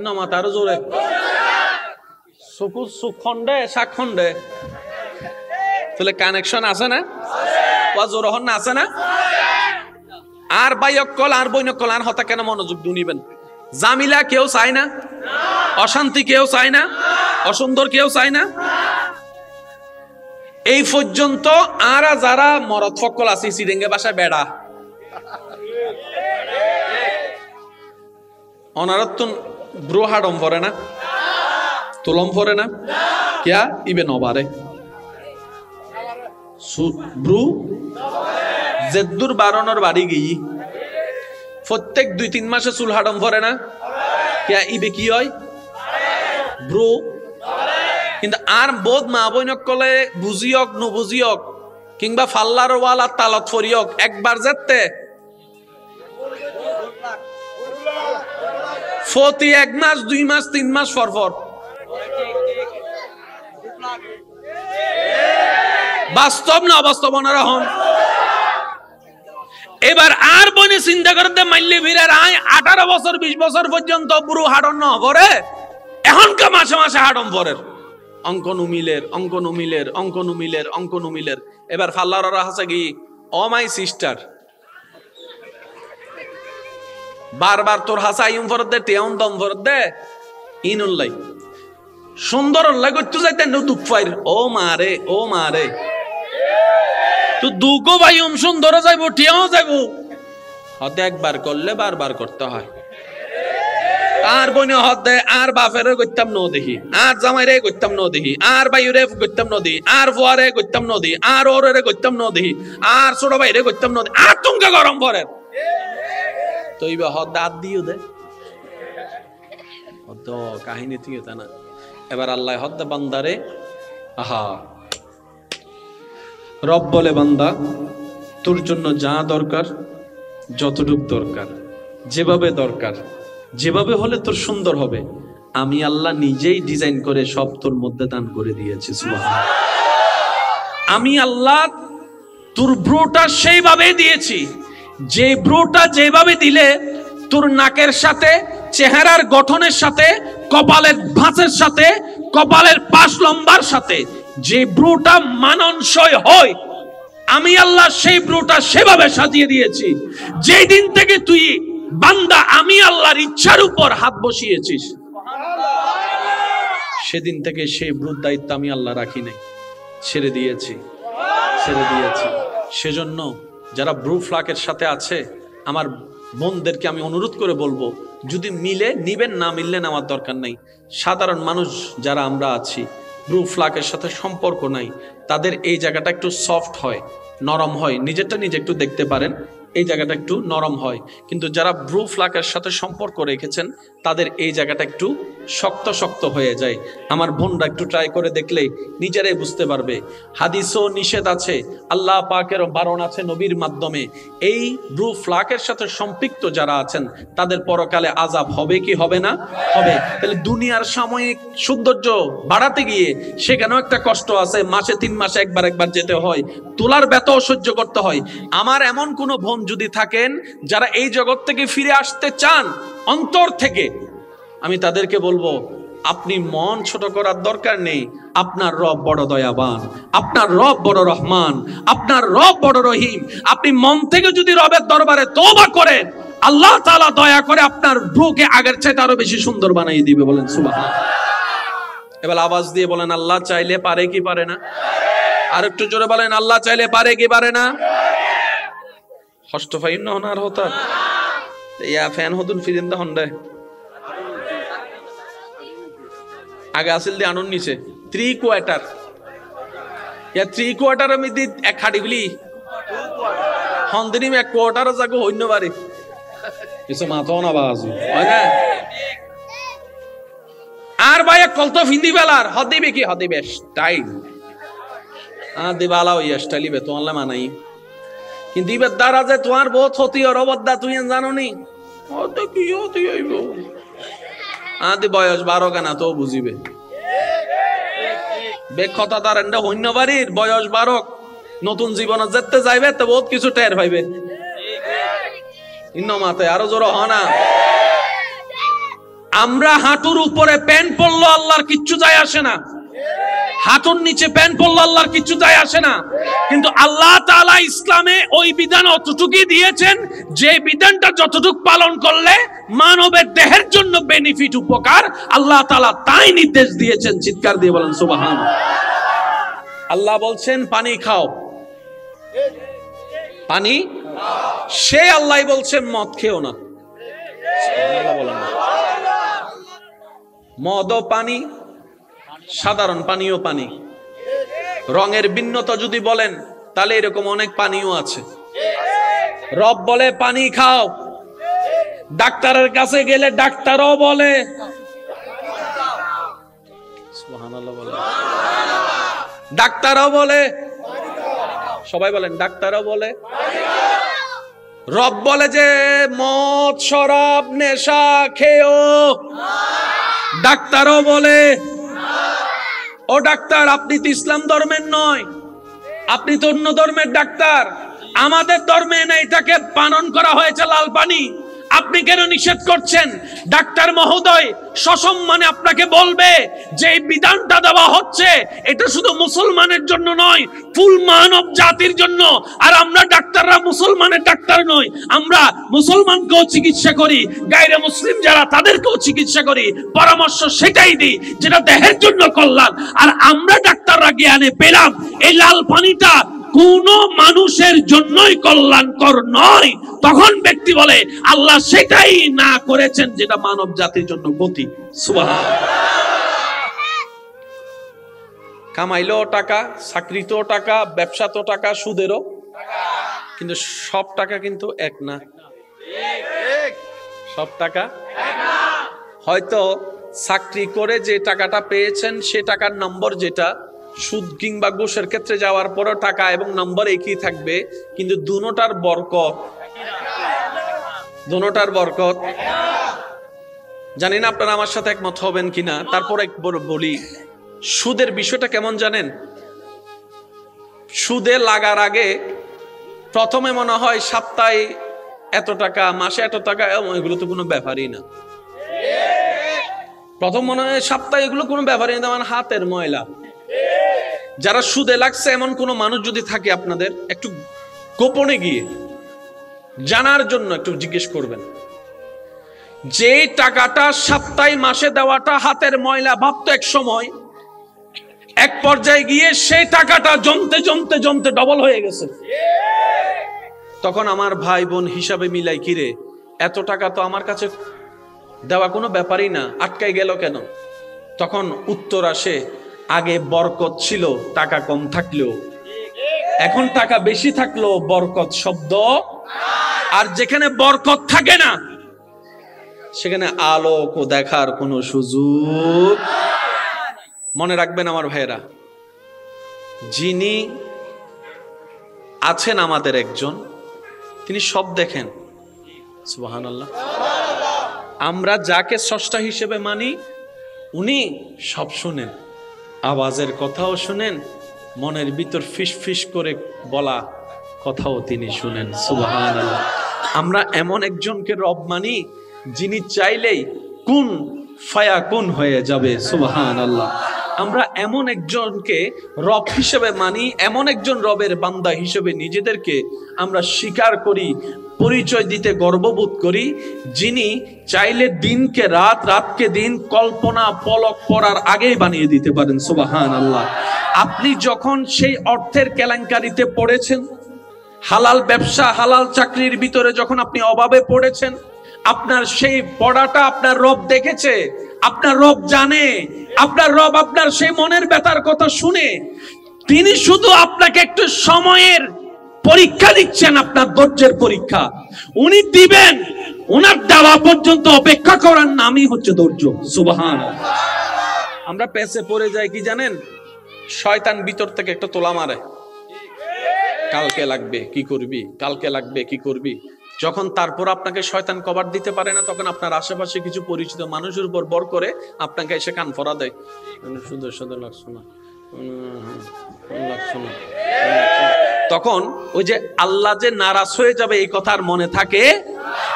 Speaker 1: না মাতার জোরে সুকুর সুখ খন্ডে শাক খন্ডে তাহলে কানেকশন আছে না জোর হন আছে না। আর বাইকল আর বৈনকল আর হতা কেন মনোযোগ দুনিবেন। জামিলা কেউ চায় না, অশান্তি কেউ চায় না, অসুন্দর কেউ চায় না। এই পর্যন্ত আর যারা মরদ ফকল আছে সিডেঙ্গে বাসায় বেড়া অনারত ব্রু হাডম পরে না তুলম পরে না কিয়া ইবে নবারে ব্রু জেদ্দুর বারণর বাড়ি গিয়ে প্রত্যেক 2-3 মাসে চুল হাডম পরে না কিয়া ইবে কি হয় ব্রু। কিন্তু আর বোধ মা বইনক কলে বুঝিয়ক নুবুঝিয়ক কিংবা ফাল্লার ওয়ালা তালত ফরিয়ক একবার যেতে প্রতি 1 মাস 2 মাস 3 মাস পর বাস্তব না অবাস্তব ওনারা হন। এবার আর বনে চিন্তা করতে মাইলে ভিড়ের 18 বছর 20 বছর পর্যন্ত বুড়ো হাডন ন করে এখনকার মাসে মাসে হাডম পরের অঙ্ক নুমিলের। এবার ফাল্লার হাসে কি ও মাই সিস্টার বারবার তোর হাসা ইউম ফরত দে টেউন দম ফরত দে ইনুল্লাই সুন্দর উল্লাই করতে যাইতে দুঃখ পাই ও মারে তো দুগো ভাই সুন্দর যাইবো টেও যাইবো হতে একবার করলে বারবার করতে হয়। আর বনে হদে আর বাপেরে করতাম ন দেখি আর জামাইরে করতাম ন দেখি আর বাইরে করতাম ন দেখি আর ফুয়ারে করতাম ন দেখি আর ওরে করতাম ন দেখি আর ছোট ভাইরে করতাম ন দেখি আর তুমকে গরম পরে তো এইবার হদ দাঁত দিও দে হদ কাহিনী থেকে তা না। এবার আল্লাহ হদ বান্দারে আহা রব বলে বান্দা তোর জন্য যা দরকার যতটুক দরকার যেভাবে দরকার যেভাবে হলে তোর সুন্দর হবে আমি আল্লাহ নিজেই ডিজাইন করে সব তোর মধ্যে দান করে দিয়েছি। সুবহানাল্লাহ। আমি আল্লাহ তোর ব্রোটা সেইভাবে দিয়েছি যে ব্রোটা যেভাবে দিলে তোর নাকের সাথে চেহারার গঠনের সাথে কপালের ভাঁজের সাথে কপালের পাশ লম্বার সাথে যে ব্রোটা মানানসই হয় আমি আল্লাহ সেই ব্রোটা সেভাবে সাজিয়ে দিয়েছি। যেই দিন থেকে তুই বান্দা আমি আল্লাহর ইচ্ছার উপর হাত বসিয়েছিস সেদিন থেকে সেই ব্রুর দায়িত্ব আমি আল্লাহ রাখি নাই, ছেড়ে দিয়েছি। সেজন্য যারা ব্রু ফ্লাকের সাথে আছে আমার বোনদেরকে আমি অনুরোধ করে বলবো যদি মিলে নিবেন, না মিললে নেওয়ার দরকার নাই। সাধারণ মানুষ যারা আমরা আছি ব্রু ফ্লাকের সাথে সম্পর্ক নাই তাদের এই জায়গাটা একটু সফট হয়, নরম হয়, নিজেরটা নিজে একটু দেখতে পারেন এই জায়গাটা একটু নরম হয়। কিন্তু যারা ব্রু ফ্লাকের সাথে সম্পর্ক রেখেছেন তাদের এই জায়গাটা একটু শক্ত শক্ত হয়ে যায়। আমার বোনরা একটু ট্রাই করে দেখলেই নিজেরাই বুঝতে পারবে। হাদিসও নিষেধ আছে, আল্লাহ পাকের বারণ আছে নবীর মাধ্যমে। এই ব্রু ফ্লাকের সাথে সম্পৃক্ত যারা আছেন তাদের পরকালে আযাব হবে কি হবে না? হবে। তাহলে দুনিয়ার সাময়িক সৌন্দর্য বাড়াতে গিয়ে সেখানেও একটা কষ্ট আছে, মাসে 3 মাসে একবার যেতে হয়, তোলার ব্যথাও সহ্য করতে হয়। আমার এমন কোনো বোন যদি থাকেন যারা এই জগৎ থেকে ফিরে আসতে চান অন্তর থেকে, আমি তাদেরকে বলবো আপনি মন ছোট করার দরকার নেই। আপনার রব বড় দয়াবান, আপনার রব বড় রহমান, আপনার রব বড় রহিম। আপনি মন থেকে যদি রবের দরবারে তওবা করেন, আল্লাহ তাআলা দয়া করে আপনার রূহকে আগের চাইতে আরো বেশি সুন্দর বানিয়ে দিবে। বলেন সুবহানাল্লাহ। এবার আওয়াজ দিয়ে বলেন, আল্লাহ চাইলে পারে কি পারে না? আর একটু জোরে বলেন, আল্লাহ চাইলে পারে কি পারে না? কষ্ট পাই না ওনার হতা ইয়া ফ্যান হতুন ফিরেন দা হন্ডা আগে আসিল দিয়ে আনুন নিচে 3 কোয়ার্টার ইয়া 3 কোয়ার্টার আমি দি এক খাড়ি বলি হন্দিনি এক কোয়ার্টার জাগো হইন্য পারে কিছু মাথাও না বাজু হয় না। আর ভাই কলতো ফিন্দি বেলার হদিবে কি হদিবে স্টাইল দিবালা ওই স্টাইলিবে তো আনলে মানাই কিন্তু ইবের দ্বারা যে তোমার বহুত ক্ষতি আর অবদ্দা তুই জানো নি কি হতে হইব আদি বয়স 12 কেনা তো বুঝিবে বেক্ষতা তার এন্ডা হইন্য বাড়ির বয়স 12 নতুন জীবনে যেতে যাইবে তো বহুত কিছু টের পাইবে ইন্ন মাতে আরো জোর হয় না। আমরা হাঁটুর উপরে প্যান্ট পরলো আল্লাহর কিচ্ছু যায় আসে না, হাঁটুর নিচে প্যান্ট পরলো আল্লাহর কিচ্ছু যায় আসে না। কিন্তু আল্লাহ তাআলা ইসলামে ওই বিধান অতটুকুই দিয়েছেন যে বিধানটা যতটুকু পালন করলে মানবের দেহের জন্য বেনিফিট উপকার, আল্লাহ তাআলা তাই নির্দেশ দিয়েছেন। চিৎকার দিয়ে বলেন সুবহানাল্লাহ। আল্লাহ বলছেন পানি খাও, পানি সে আল্লাহ বলছেন মদ খেও না। সুবহানাল্লাহ বলেন না। মদও পানি, সাধারণ পানিও পানি। রঙের ভিন্নতা যদি বলেন তাহলে এরকম অনেক পানিও আছে। রব বলে পানি খাও, ডাক্তারের কাছে গেলে ডাক্তারও বলে সুবহানাল্লাহ বলে, ডাক্তারও বলে, সবাই বলেন ডাক্তারও বলে। রব বলে যে মদ শরাব নেশা খেও, ডাক্তারও বলে ও ডাক্তার আপনি তো ইসলাম ধর্মের নয়, আপনি তো অন্য ধর্মের ডাক্তার, আমাদের ধর্মে না এটাকে পালন করা হয়েছে লাল পানি, আপনি কেন নিষেধ করছেন? ডাক্তার মহোদয় সসম্মানে আপনাকে বলবে যে এই বিধানটা দেওয়া হচ্ছে এটা শুধু মুসলমানের জন্য নয়, ফুল মানব জাতির জন্য। আর আমরা ডাক্তাররা মুসলমানের ডাক্তার নই, আমরা মুসলমানকেও চিকিৎসা করি, গায়রে মুসলিম যারা তাদেরকেও চিকিৎসা করি, পরামর্শ সেটাই দিই যেটা দেহের জন্য কল্যাণ। আর আমরা ডাক্তাররা জ্ঞানে পেলাম এই লাল পানিটা কোন মানুষের জন্যই কল্যাণকর নয়, তখন ব্যক্তি বলে আল্লাহ সেটাই না করেছেন যেটা মানব জাতির জন্য গতি। সুবহানাল্লাহ। কামাইলেও টাকা, চাকরিতেও টাকা, ব্যবসাতেও টাকা, সুদেরও কিন্তু সব টাকা কিন্তু এক না, সব টাকা হয়তো চাকরি করে যে টাকাটা পেয়েছেন সে টাকার নম্বর যেটা সুদ কিংবা ঘুষের ক্ষেত্রে যাওয়ার পরও টাকা এবং নম্বর একই থাকবে, কিন্তু দুনোটার বরকত, দুনোটার বরকত জানি না আপনারা আমার সাথে একমত হবেন কিনা, তারপর একবার বলি সুদের বিষয়টা কেমন জানেন? সুদে লাগার আগে প্রথমে মনে হয় সপ্তাহে এত টাকা, মাসে এত টাকা, এগুলো তো কোনো ব্যাপারই না। প্রথম মনে হয় সপ্তাহে এগুলো কোনো ব্যাপারই না, আমার হাতের ময়লা। যারা সুদে লাগছে এমন কোন মানুষ যদি থাকে আপনাদের, একটু গোপনে গিয়ে জানার জন্য একটু জিজ্ঞেস করবেন যে টাকাটা সপ্তাহে মাসে দেওয়াটা হাতের ময়লা ভাবতো এক সময়, এক পর্যায়ে গিয়ে সেই টাকাটা জমতে জমতে জমতে ডবল হয়ে গেছে। তখন আমার ভাই বোন হিসাবে মিলাই, কিরে এত টাকা তো আমার কাছে দেওয়া কোনো ব্যাপারই না, আটকাই গেল কেন? তখন উত্তর আসে আগে বরকত ছিল, টাকা কম থাকলেও, এখন টাকা বেশি থাকলেও বরকত শব্দ, আর যেখানে বরকত থাকে না সেখানে আলোক ও দেখার কোনো সুযোগ। মনে রাখবেন আমার ভাইয়েরা, যিনি আছেন আমাদের একজন, তিনি সব দেখেন। সুবহানাল্লাহ। আমরা যাকে স্রষ্টা হিসেবে মানি উনি সব শুনেন, আওয়াজের কথাও শুনেন, মনের ভিতর ফিস ফিস করে বলা কথাও তিনি শুনেন। সুবহানাল্লাহ। আমরা এমন একজনকে রব মানি যিনি চাইলেই কোন ফায়াকুন হয়ে যাবে। সুবহানাল্লাহ। আমরা এমন একজনকে রব হিসেবে মানি, এমন একজন রবের বান্দা হিসেবে নিজেদেরকে আমরা স্বীকার করি, পরিচয় দিতে গর্ববোধ করি, যিনি চাইলে দিনকে রাত, রাতকে দিন কল্পনা পলক পড়ার আগেই বানিয়ে দিতে পারেন। সুবহানাল্লাহ। আপনি যখন সেই অর্থের কেলেঙ্কারিতে পড়েছেন, হালাল ব্যবসা হালাল চাকরির ভিতরে যখন আপনি অভাবে পড়েছেন, আপনার সেই পড়াটা আপনার রব দেখেছে, আপনার রব জানে, আপনার রব আপনার সেই মনের ব্যথার কথা শুনে তিনি শুধু আপনাকে একটু সময়ের পরীক্ষা দিচ্ছেন, আপনার ধৈর্যের পরীক্ষা উনি দিবেন। ওনার দেওয়া পর্যন্ত অপেক্ষা করার নামই হচ্ছে ধৈর্য। সুবহানাল্লাহ। আমরা পেছে পড়ে যাই কি জানেন? শয়তান ভিতর থেকে একটা তোলা মারে, কালকে লাগবে কি করবি, কালকে লাগবে কি করবি। যখন তারপর আপনাকে শয়তান কভার দিতে পারে না, তখন আপনার আশেপাশে কিছু পরিচিত মানুষের উপর বর করে আপনাকে এসে কান ফরা দেয়, সুন্দর সুন্দর লাগছো না, লাগছো না। তখন ওই যে আল্লাহ যে নারাজ হয়ে যাবে এই কথা আর মনে থাকে।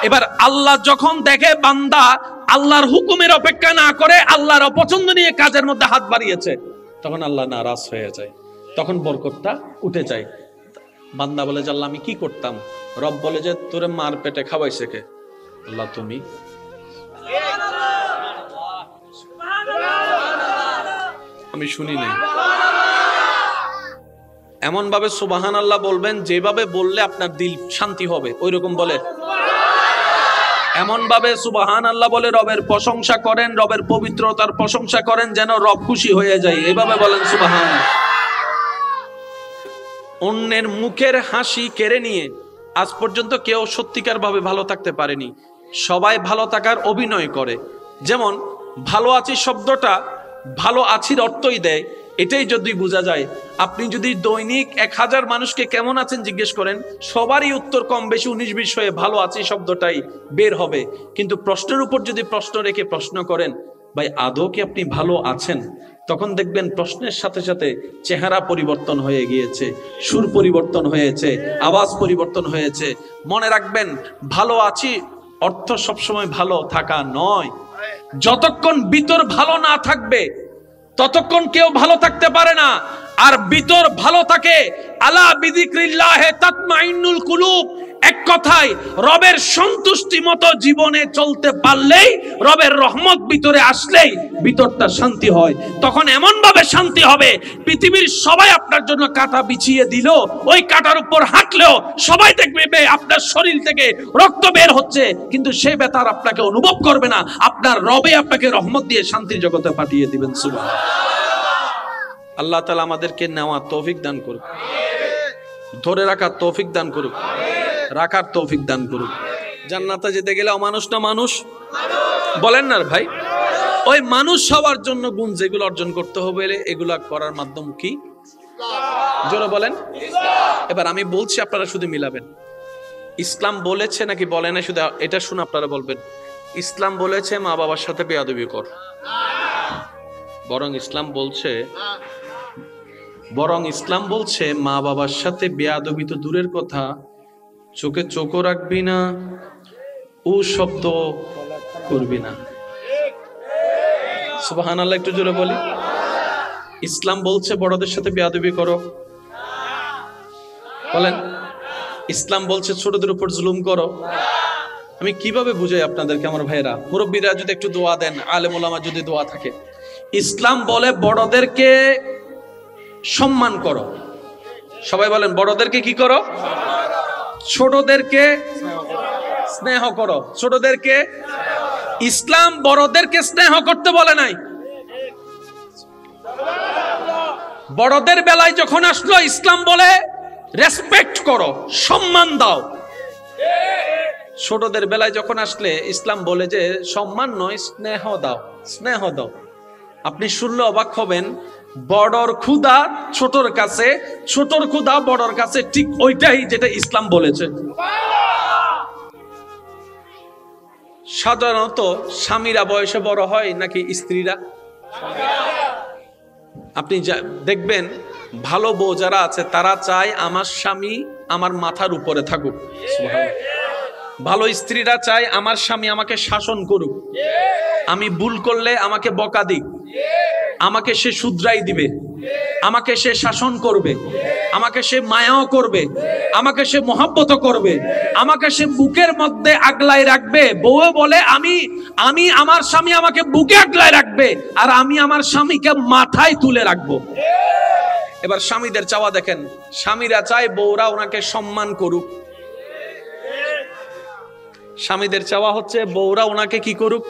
Speaker 1: এবার আল্লাহ যখন দেখে বান্দা আল্লাহর হুকুমের অপেক্ষা না করে আল্লাহর অপছন্দ নিয়ে কাজের মধ্যে হাত বাড়িয়েছে, তখন আল্লাহ নারাজ হয়ে যায়, তখন বরকতটা উঠে যায়। বান্দা বলে যে আল্লাহ আমি কি করতাম? রব বলে যে তোরে মার পেটে খাওয়াইছে কে? আল্লাহ তুমি। আমি শুনি নাই। এমন ভাবে সুবহানাল্লাহ বলবেন যেভাবে বললে আপনার দিল শান্তি হবে, ওই রকম বলে। এমন ভাবে সুবহানাল্লাহ বলে রবের প্রশংসা করেন, রবের পবিত্রতার প্রশংসা করেন যেন রব খুশি হয়ে যায়, এভাবে বলেন সুবহানাল্লাহ। অন্যের মুখের হাসি কেড়ে নিয়ে আজ পর্যন্ত কেউ সত্যিকার ভাবে ভালো থাকতে পারেনি। সবাই ভালো থাকার অভিনয় করে। যেমন ভালো আছি শব্দটা ভালো আছির অর্থই দেয়। এটাই যদি বোঝা যায়, আপনি যদি দৈনিক 1000 মানুষকে কেমন আছেন জিজ্ঞেস করেন, সবারই উত্তর কম বেশি 19-20 হয়ে ভালো আছি শব্দটাই বের হবে। কিন্তু প্রশ্নের উপর যদি প্রশ্ন রেখে প্রশ্ন করেন, ভাই আদৌ কি আপনি ভালো আছেন, তখন দেখবেন প্রশ্নের সাথে সাথে চেহারা পরিবর্তন হয়ে গিয়েছে, সুর পরিবর্তন হয়েছে, আওয়াজ পরিবর্তন হয়েছে। মনে রাখবেন, ভালো আছি অর্থ সবসময় ভালো থাকা নয়। যতক্ষণ ভিতর ভালো না থাকবে ততক্ষণ কেউ ভালো থাকতে পারে না। আর ভিতর ভালো থাকে, আলা বিযিকরিল্লাহি তাতমাইন্নুল কুলুব। এক কথায় রবের সন্তুষ্টি মতো জীবনে চলতে পারলেই, রবের রহমত ভিতরে আসলেই ভিতরটা শান্তি হয়। তখন এমন ভাবে শান্তি হবে, পৃথিবীর সবাই আপনার জন্য কাঁটা বিছিয়ে দিল, ওই কাঁটার উপর হাঁটলেও সবাই দেখবে আপনার শরীর থেকে রক্ত বের হচ্ছে, কিন্তু সেই ব্যথা আপনাকে অনুভব করবে না। আপনার রবে আপনাকে রহমত দিয়ে শান্তির জগতে পাঠিয়ে দিবেন। সুবহানাল্লাহ। আল্লাহ তাআলা আমাদেরকে নেওয়া তৌফিক দান করুক, ধরে রাখার তৌফিক দান করুক, রাখার তৌফিক দান করুক। জান্নাতে যেতে গেলে অমানুষ না মানুষ বলেন না ভাই? ওই মানুষ হওয়ার জন্য গুণ যেগুলো অর্জন করতে হবে, এগুলা করার মাধ্যম কি? জোরে বলেন। এবার আমি বলছি, আপনারা শুধু মিলাবেন। ইসলাম বলেছে নাকি বলে না, শুধু এটা শুনে আপনারা বলবেন। ইসলাম বলেছে মা বাবার সাথে বেয়াদবি কর, বরং ইসলাম বলছে মা বাবার সাথে বেয়াদবি তো দূরের কথা, চোখে চোখও রাখবি না, ও শব্দ করবি না। সুবহানাল্লাহ, একটু জোরে বলি। ইসলাম বলছে বড়দের সাথে বেয়াদবি করো, বলেন। ইসলাম বলছে ছোটদের উপর জুলুম করো। আমি কিভাবে বুঝাই আপনাদেরকে আমার ভাইরা? মুরব্বীরা যদি একটু দোয়া দেন, আলেম ওলামা যদি দোয়া থাকে। ইসলাম বলে বড়দেরকে সম্মান করো। সবাই বলেন, বড়দেরকে কি করো? ছোটদেরকে স্নেহ করো। ছোটদেরকে, ইসলাম বড়দেরকে স্নেহ করতে বলে নাই। বড়দের বেলায় যখন আসলো, ইসলাম বলে রেসপেক্ট করো, সম্মান দাও। ছোটদের বেলায় যখন আসলে ইসলাম বলে যে সম্মান নয়, স্নেহ দাও, স্নেহ দাও। আপনি শুনলে অবাক হবেন, বড়র ক্ষুধা ছোটর কাছে, ছোটর ক্ষুধা বড়র কাছে ঠিক ওইটাই যেটা ইসলাম বলেছে। সাধারণত স্বামীরা বয়সে বড় হয় নাকি স্ত্রীরা? আপনি দেখবেন ভালো বউ যারা আছে তারা চায় আমার স্বামী আমার মাথার উপরে থাকুক। ভালো স্ত্রীরা চায় আমার স্বামী আমাকে শাসন করুক। আমি ভুল করলে আমাকে বকা দিক, আমাকে সে শুধরাই দিবে, আমাকে সে শাসন করবে, আমাকে সে মায়াও করবে, আমাকে সে মহব্বত করবে, আমাকে সে বুকের মধ্যে আগলায় রাখবে। বউ বলে আমি আমার স্বামী আমাকে বুকে আগলায় রাখবে, আর আমি আমার স্বামীকে মাথায় তুলে রাখবো। এবার স্বামীদের চাওয়া দেখেন, স্বামীরা চায় বউরা ওনাকে সম্মান করুক। স্বামীদের চাওয়া হচ্ছে বউরা ওনাকে কি করুক,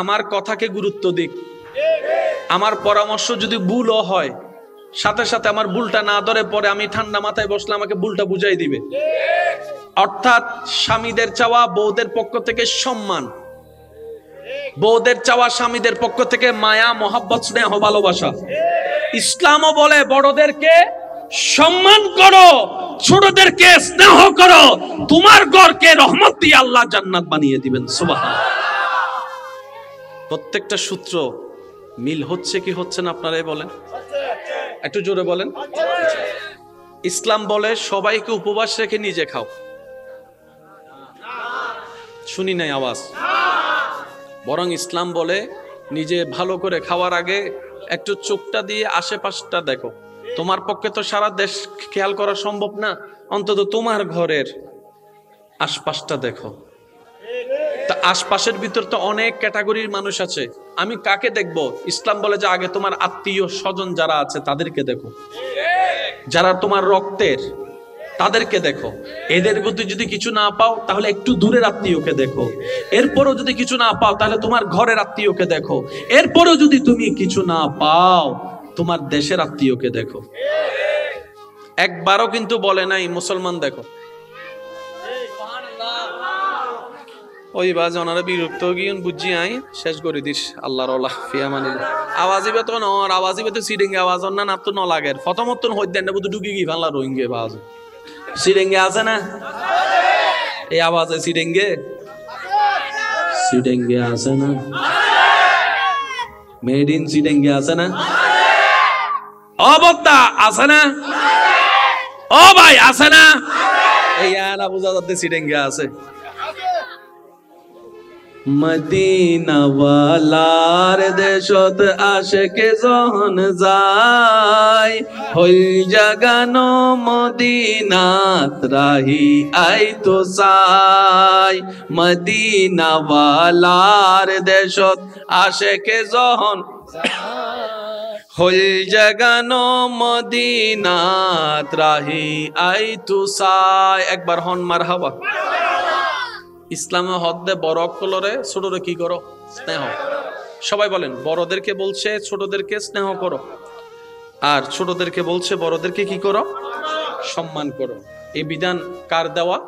Speaker 1: আমার কথাকে গুরুত্ব দিক, আমার পরামর্শ যদি ভুলও হয় সাথে সাথে আমার ভুলটা না ধরে পরে আমি ঠান্ডা মাথায় বসলে আমাকে ভুলটা বুঝাই দিবে। অর্থাৎ স্বামীদের চাওয়া বউদের পক্ষ থেকে সম্মান, বউদের চাওয়া স্বামীদের পক্ষ থেকে মায়া, মহব্বত, স্নেহ, ভালোবাসা। ইসলামও বলে বড়দেরকে সম্মান করো, ছোটদেরকে স্নেহ করো, তোমার ঘরকে রহমত দিয়ে আল্লাহ জান্নাত বানিয়ে দিবেন। সুবহানাল্লাহ। প্রত্যেকটা সূত্র মিল হচ্ছে কি হচ্ছে না আপনারাই বলেন, একটু জোরে বলেন। ইসলাম বলে সবাইকে উপবাস রেখে নিজে খাও। শুনি নাই আওয়াজ। বরং ইসলাম বলে নিজে ভালো করে খাওয়ার আগে একটু চোখটা দিয়ে আশেপাশটা দেখো। তোমার পক্ষে তো সারা দেশ খেয়াল করা সম্ভব না, অন্তত তোমার ঘরের আশপাশটা দেখো। তা আশপাশের ভিতর তো অনেক ক্যাটাগরির মানুষ আছে, আমি কাকে দেখবো? ইসলাম বলে যে আগে তোমার আত্মীয় স্বজন যারা আছে তাদেরকে দেখো, যারা তোমার রক্তের তাদেরকে দেখো। এদের প্রতি যদি কিছু না পাও তাহলে একটু দূরের আত্মীয়কে দেখো, এরপরও যদি কিছু না পাও তাহলে তোমার ঘরের আত্মীয়কে দেখো, এরপরও যদি তুমি কিছু না পাও তোমার দেশের আত্মীয়কে দেখো। একবারও কিন্তু বলে নাই মুসলমান দেখো। ওই বাজ ওনারা বিরক্ত গিয়ে বুঝি আই শেষ করে দিস আল্লাহর ওয়ালা ফিয়ামানিল্লাহ। আওয়াজিবে তো নর আওয়াজিবে তো সিডিঙ্গে আওয়াজ না না তো ন লাগের ফতমতন হইদেন না বুঝু ঢুকি গি ফালা রোহিঙ্গে বাজ সিডিঙ্গে আছে না? এই আওয়াজে সিডিঙ্গে সিডিঙ্গে আছে না? মেড ইন সিডিঙ্গে আছে না? অবত্তা আছে না? ও ভাই আছে না? এই আলা বুঝা যাচ্ছে সিডিঙ্গে আছে। মদিনা ওয়ালার দেশত আশিকে যখন যায়, হই জাগানো মদিনাত রাহি আইতো চাই। মদিনা ওয়ালার দেশত আশিকে যখন হই জাগানো মদিনাত রাহি আইতো চাই। একবার হন মারহাবা। ইসলামে হদ্দে বড় অক্কলরে ছোটরে কি করো? স্নেহ। সবাই বলেন, বড়দেরকে বলছে ছোটদেরকে স্নেহ করো, আর ছোটদেরকে বলছে বড়দেরকে কি করো? সম্মান করো। এই বিধান কার দেওয়া?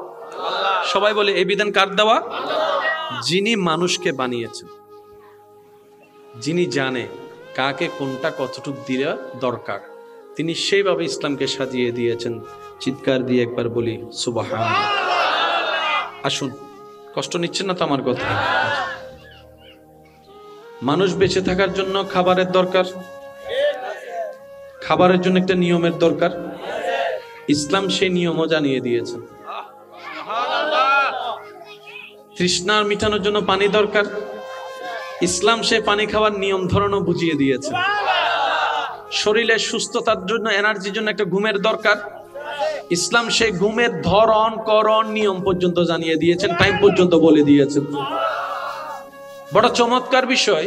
Speaker 1: সবাই বলে এই বিধান কার দেওয়া? যিনি মানুষকে বানিয়েছেন, যিনি জানে কাকে কোনটা কতটুক দিলে দরকার, তিনি সেইভাবে ইসলামকে সাজিয়ে দিয়েছেন। চিৎকার দিয়ে একবার বলি সুবহানাল্লাহ। আসুন, কষ্ট নিচ্ছেন না তো আমার কথা? মানুষ বেঁচে থাকার জন্য খাবারের দরকার, খাবারের জন্য একটা নিয়মের দরকার। ইসলাম সেই নিয়মও জানিয়ে দিয়েছেন। তৃষ্ণা মিটানোর জন্য পানি দরকার, ইসলাম সেই পানি খাওয়ার নিয়ম ধরনও বুঝিয়ে দিয়েছে। শরীরের সুস্থতার জন্য, এনার্জির জন্য একটা ঘুমের দরকার, ইসলাম সেই ঘুমের ধরন করণ নিয়ম পর্যন্ত জানিয়ে দিয়েছেন, টাইম পর্যন্ত বলে দিয়েছেন। বড় চমৎকার বিষয়,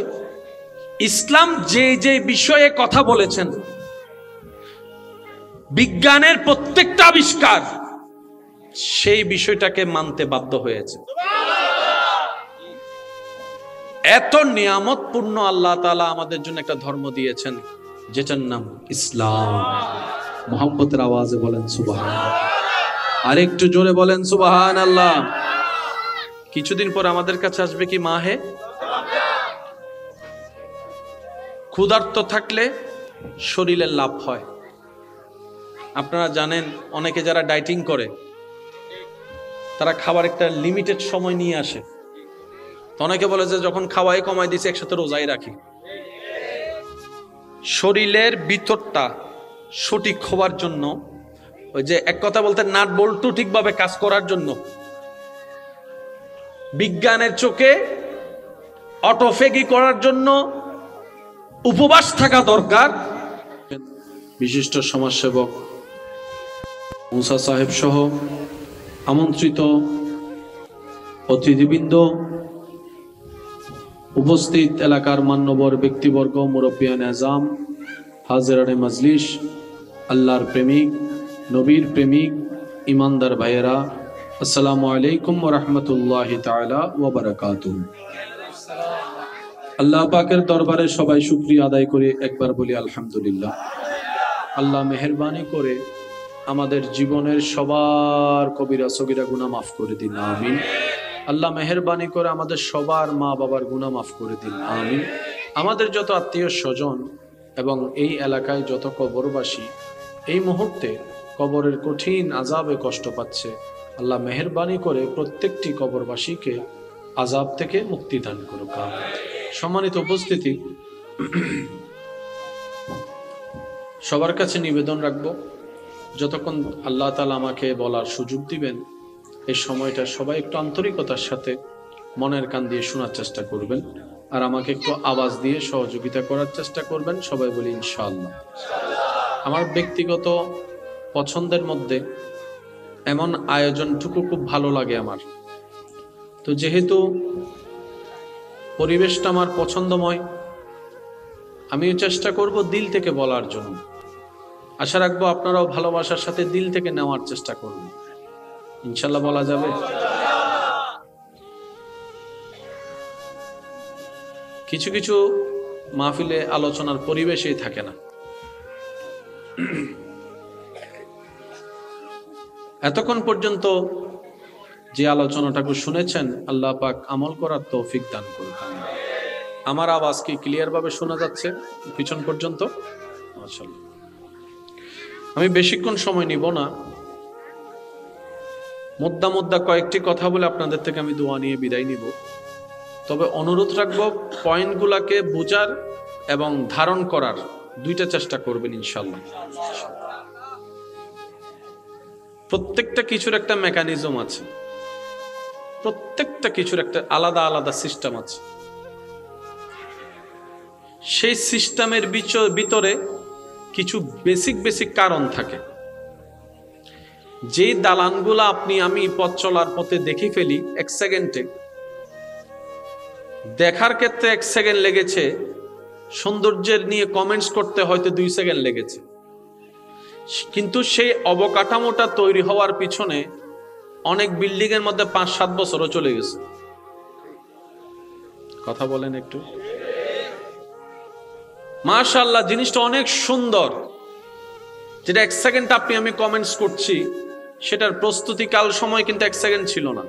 Speaker 1: ইসলাম যে যে বিষয়ে কথা বলেছেন, বিজ্ঞানের প্রত্যেকটা আবিষ্কার সেই বিষয়টাকে মানতে বাধ্য হয়েছে। এত নিয়ামতপূর্ণ আল্লাহ তাআলা আমাদের জন্য একটা ধর্ম দিয়েছেন যেটার নাম ইসলাম। মুহাব্বতের আওয়াজে বলেন সুবহানাল্লাহ। আর একটু জোরে বলেন সুবহানাল্লাহ। কিছুদিন পর আমাদের কাছে আসবে কি মাহে? ক্ষুধার্ত থাকলে শরীরের লাভ হয়। আপনারা জানেন, অনেকে যারা ডায়েটিং করে তারা খাবার একটা লিমিটেড সময় নিয়ে আসে। তো অনেকে বলে যে যখন খাওয়াই কমাই দিয়েছে একসাথে রোজাই রাখি। শরীরের ভিতরটা সঠিক হওয়ার জন্য, ওই যে এক কথা বলতে নাট বল্টু ঠিকভাবে কাজ করার জন্য বিজ্ঞানের চোখে অটোফেগি করার জন্য উপবাস থাকা দরকার। বিশিষ্ট সমাজসেবক মুসা সাহেব সহ আমন্ত্রিত অতিথিবৃন্দ, উপস্থিত এলাকার মান্যবর ব্যক্তিবর্গ, মুরব্বিয়ান আজম, হাজিরানে মজলিস, আল্লাহর প্রেমিক, নবীর প্রেমিক, ইমানদার ভাইয়েরা, আসসালামু আলাইকুম ওয়া রাহমাতুল্লাহি তাআলা ওয়া বারাকাতুহু। আল্লাহ পাকের দরবারে সবাই শুকরিয়া আদায় করে একবার বলি আলহামদুলিল্লাহ। আল্লাহ মেহেরবানি করে আমাদের জীবনের সবার কবিরা সগীরা গুনাহ মাফ করে দিন, আমিন। আল্লাহ মেহেরবানি করে আমাদের সবার মা বাবার গুনাহ মাফ করে দিন, আমিন। আমাদের যত আত্মীয় স্বজন এবং এই এলাকায় যত কবরবাসী এই মুহূর্তে কবরের কঠিন আযাবে কষ্ট পাচ্ছে, আল্লাহ মেহেরবানি করে প্রত্যেকটি কবরবাসীকে আযাব থেকে মুক্তি দান করুক, আমিন। সম্মানিত উপস্থিতি, সবার কাছে নিবেদন রাখবো, যতক্ষণ আল্লাহ তাআলা আমাকে বলার সুযোগ দিবেন এই সময়টা সবাই একটু আন্তরিকতার সাথে মনের কান দিয়ে শোনার চেষ্টা করবেন, আর আমাকে একটু আওয়াজ দিয়ে সহযোগিতা করার চেষ্টা করবেন। সবাই বলি ইনশাআল্লাহ। আমার ব্যক্তিগত পছন্দের মধ্যে এমন আয়োজনটুকু খুব ভালো লাগে আমার। তো যেহেতু পরিবেশটা আমার পছন্দময়, আমিও চেষ্টা করব দিল থেকে বলার জন্য। আশা রাখবো আপনারাও ভালোবাসার সাথে দিল থেকে নেওয়ার চেষ্টা করবেন, ইনশাল্লাহ বলা যাবে। কিছু কিছু মাহফিলে আলোচনার পরিবেশই থাকে না। এতক্ষণ পর্যন্ত যে আলোচনাটাকে শুনেছেন, আল্লাহ পাক আমল করার তৌফিক দান করুন। আমার আওয়াজ কি ক্লিয়ার ভাবে শোনা যাচ্ছে পিছন পর্যন্ত? মাশাআল্লাহ। আমি বেশিক্ষণ সময় নিব না, মুদ্দা কয়েকটি কথা বলে আপনাদের থেকে আমি দোয়া নিয়ে বিদায় নিব। তবে অনুরোধ রাখবো পয়েন্টগুলোকে বোঝার এবং ধারণ করার দুইটা চেষ্টা করবেন ইনশাআল্লাহ। প্রত্যেকটা কিছুর একটা মেকানিজম আছে, প্রত্যেকটা কিছুর একটা আলাদা আলাদা সিস্টেম আছে। সেই সিস্টেমের ভিতরে কিছু বেসিক কারণ থাকে। যে দালানগুলা আপনি আমি পথ চলার পথে দেখে ফেলি এক সেকেন্ডে, দেখার ক্ষেত্রে 1 সেকেন্ড লেগেছে, সৌন্দর্যের নিয়ে কমেন্টস করতে হয়তো 2 সেকেন্ড লেগেছে, কিন্তু সেই অবকাঠামোটা তৈরি হওয়ার পিছনে অনেক বিল্ডিং এর মধ্যে 5-7 বছরও চলে গেছে। কথা বলেন একটু। মাশাআল্লাহ, জিনিসটা অনেক সুন্দর, যেটা 1 সেকেন্ড আপনি আমি কমেন্টস করছি, সেটার প্রস্তুতিকাল সময় কিন্তু 1 সেকেন্ড ছিল না।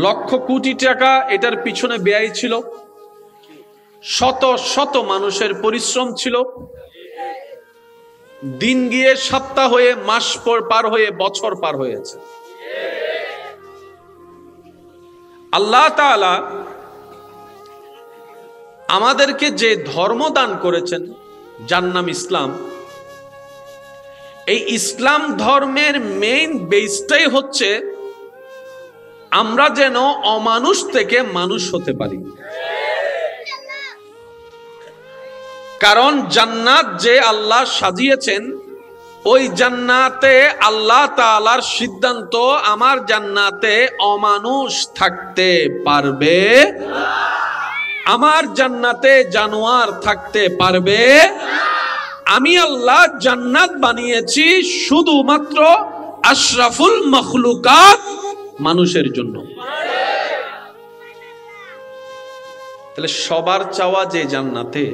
Speaker 1: লক্ষ কোটি টাকা এটার পিছনে ব্যয় ছিল, শত শত মানুষের পরিশ্রম ছিল। দিন গিয়ে সপ্তাহ হয়ে, মাস পার হয়ে, বছর পার হয়েছে। আল্লাহ তাআলা আমাদেরকে যে ধর্ম দান করেছেন, যার নাম ইসলাম, এই ইসলাম ধর্মের মেইন বেসটাই হচ্ছে আমরা যেন অমানুষ থেকে মানুষ হতে পারি। কারণ জান্নাত যে আল্লাহ সাজিয়েছেন, ওই জান্নাতে আল্লাহ তাআলার সিদ্ধান্ত, আমার জান্নাতে অমানুষ থাকতে পারবে, আমার জান্নাতে জানোয়ার থাকতে পারবে। আমি আল্লাহ জান্নাত বানিয়েছি শুধুমাত্র আশরাফুল মখলুকাত মানুষের জন্য। তাহলে সবার চাওয়া যে জান্নাতে,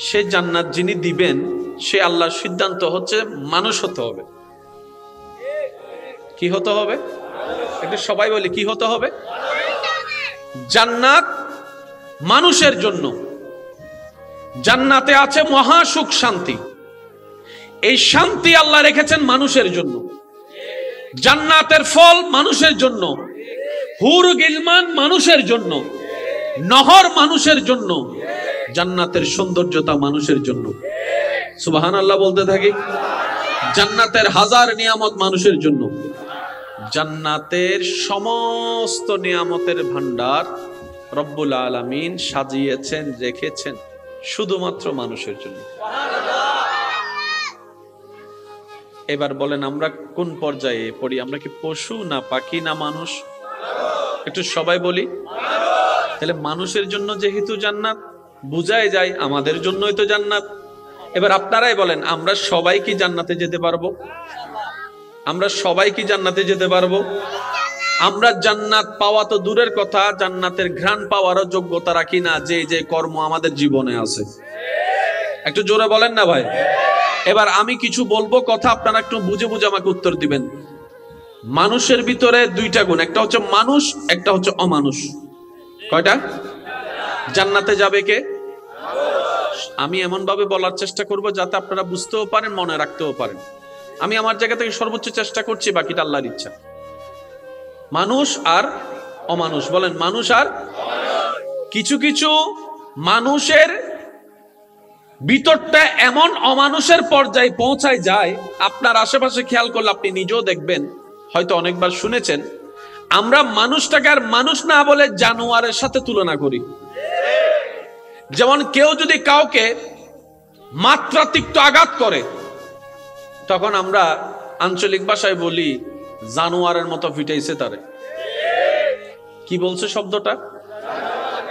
Speaker 1: সে জান্নাত যিনি দিবেন, সে আল্লাহর সিদ্ধান্ত হচ্ছে মানুষ হতে হবে। কি হতে হবে? একটু সবাই বলি, কি হতে হবে? জান্নাত মানুষের জন্য। জান্নাতে আছে মহা সুখ শান্তি, এই শান্তি আল্লাহ রেখেছেন মানুষের জন্য। জান্নাতের ফল মানুষের জন্য, হুর গিলমান মানুষের জন্য, নহর মানুষের জন্য, জান্নাতের সৌন্দর্যতা মানুষের জন্য। সুবহানাল্লাহ বলতে থাকি। জান্নাতের হাজার নিয়ামত মানুষের জন্য। জান্নাতের সমস্ত নিয়ামতের ভান্ডার রব্বুল আলামিন সাজিয়েছেন, রেখেছেন শুধুমাত্র মানুষের জন্য। এবার বলেন আমরা কোন পর্যায়ে পড়ি? আমরা কি পশু না পাখি না মানুষ? একটু সবাই বলি। তাহলে মানুষের জন্য যেহেতু জান্নাত, বুঝাই যায় আমাদের জন্যই তো জান্নাত। এবার আপনারাই বলেন আমরা সবাই কি জান্নাতে যেতে পারবো? আমরা সবাই কি জান্নাতে যেতে পারবো? আমরা জান্নাত পাওয়া তো দূরের কথা, জান্নাতের ঘ্রাণ পাওয়ারও যোগ্যতা রাখি না যে যে কর্ম আমাদের জীবনে আছে। একটু জোরে বলেন না ভাই। এবার আমি কিছু বলবো কথা, আপনারা একটু বুঝে বুঝে আমাকে উত্তর দিবেন। মানুষের ভিতরে দুইটা গুণ, একটা হচ্ছে মানুষ, একটা হচ্ছে অমানুষ। কয়টা? জান্নাতে যাবে কে? আমি এমন ভাবে বলার চেষ্টা করব যাতে আপনারা বুঝতেও পারেন, মনে রাখতেও পারেন। আমি আমার জায়গা থেকে সর্বোচ্চ চেষ্টা করছি, বাকিটা আল্লাহর ইচ্ছা। মানুষ আর অমানুষ, বলেন মানুষ আর কিছু কিছু মানুষের ভিতরটা এমন অমানুষের পর্যায়ে পৌঁছায় যায়, আপনার আশেপাশে খেয়াল করলে আপনি নিজেও দেখবেন, হয়তো অনেকবার শুনেছেন, আমরা মানুষটাকে আর মানুষ না বলে জানোয়ারের সাথে তুলনা করি। যেমন কেউ যদি কাউকে মাত্রাতিরিক্ত আঘাত করে, তখন আমরা আঞ্চলিক ভাষায় বলি জানোয়ারের মতো ফিটাইছে তারে। কি বলছে শব্দটা?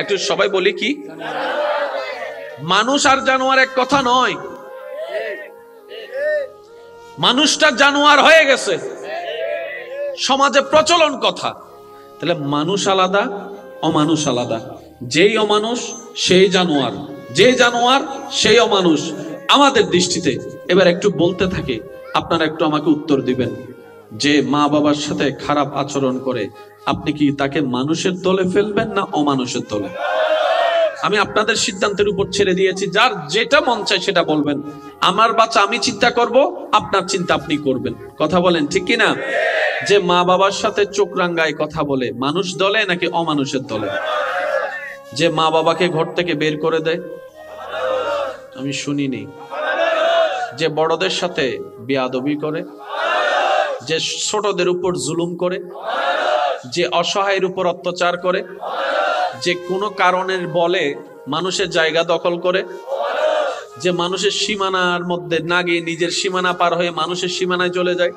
Speaker 1: একটু সবাই বলি কি? মানুষ আর জানোয়ার এক কথা নয়। মানুষটা জানোয়ার হয়ে গেছে, সমাজে প্রচলন কথা। তাহলে মানুষ আলাদা, অমানুষ আলাদা। যেই অমানুষ সেই জানোয়ার, যে জানোয়ার সেই অমানুষ আমাদের দৃষ্টিতে। এবার একটু বলতে থাকি, আপনারা একটু আমাকে উত্তর দিবেন। যে মা বাবার সাথে খারাপ আচরণ করে, আপনি কি তাকে মানুষের দলে ফেলবেন না অমানুষের দলে? আমি আপনাদের সিদ্ধান্তের উপর ছেড়ে দিয়েছি, যার যেটা মন চায় সেটা বলবেন। আমার বাচ্চা আমি চিন্তা করব, আপনার চিন্তা আপনি করবেন। কথা বলেন ঠিক কিনা? যে মা বাবার সাথে চোখ রাঙ্গায় কথা বলে, মানুষ দলে নাকি অমানুষের দলে? যে মা বাবাকে ঘর থেকে বের করে দেয়, আমি শুনিনি। যে বড়দের সাথে বেয়াদবি করে, যে ছোটদের উপর জুলুম করে, যে অসহায়ের উপর অত্যাচার করে, যে কোনো কারণের বলে মানুষের জায়গা দখল করে, যে মানুষের সীমানার মধ্যে না গিয়ে নিজের সীমানা পার হয়ে মানুষের সীমানায় চলে যায়।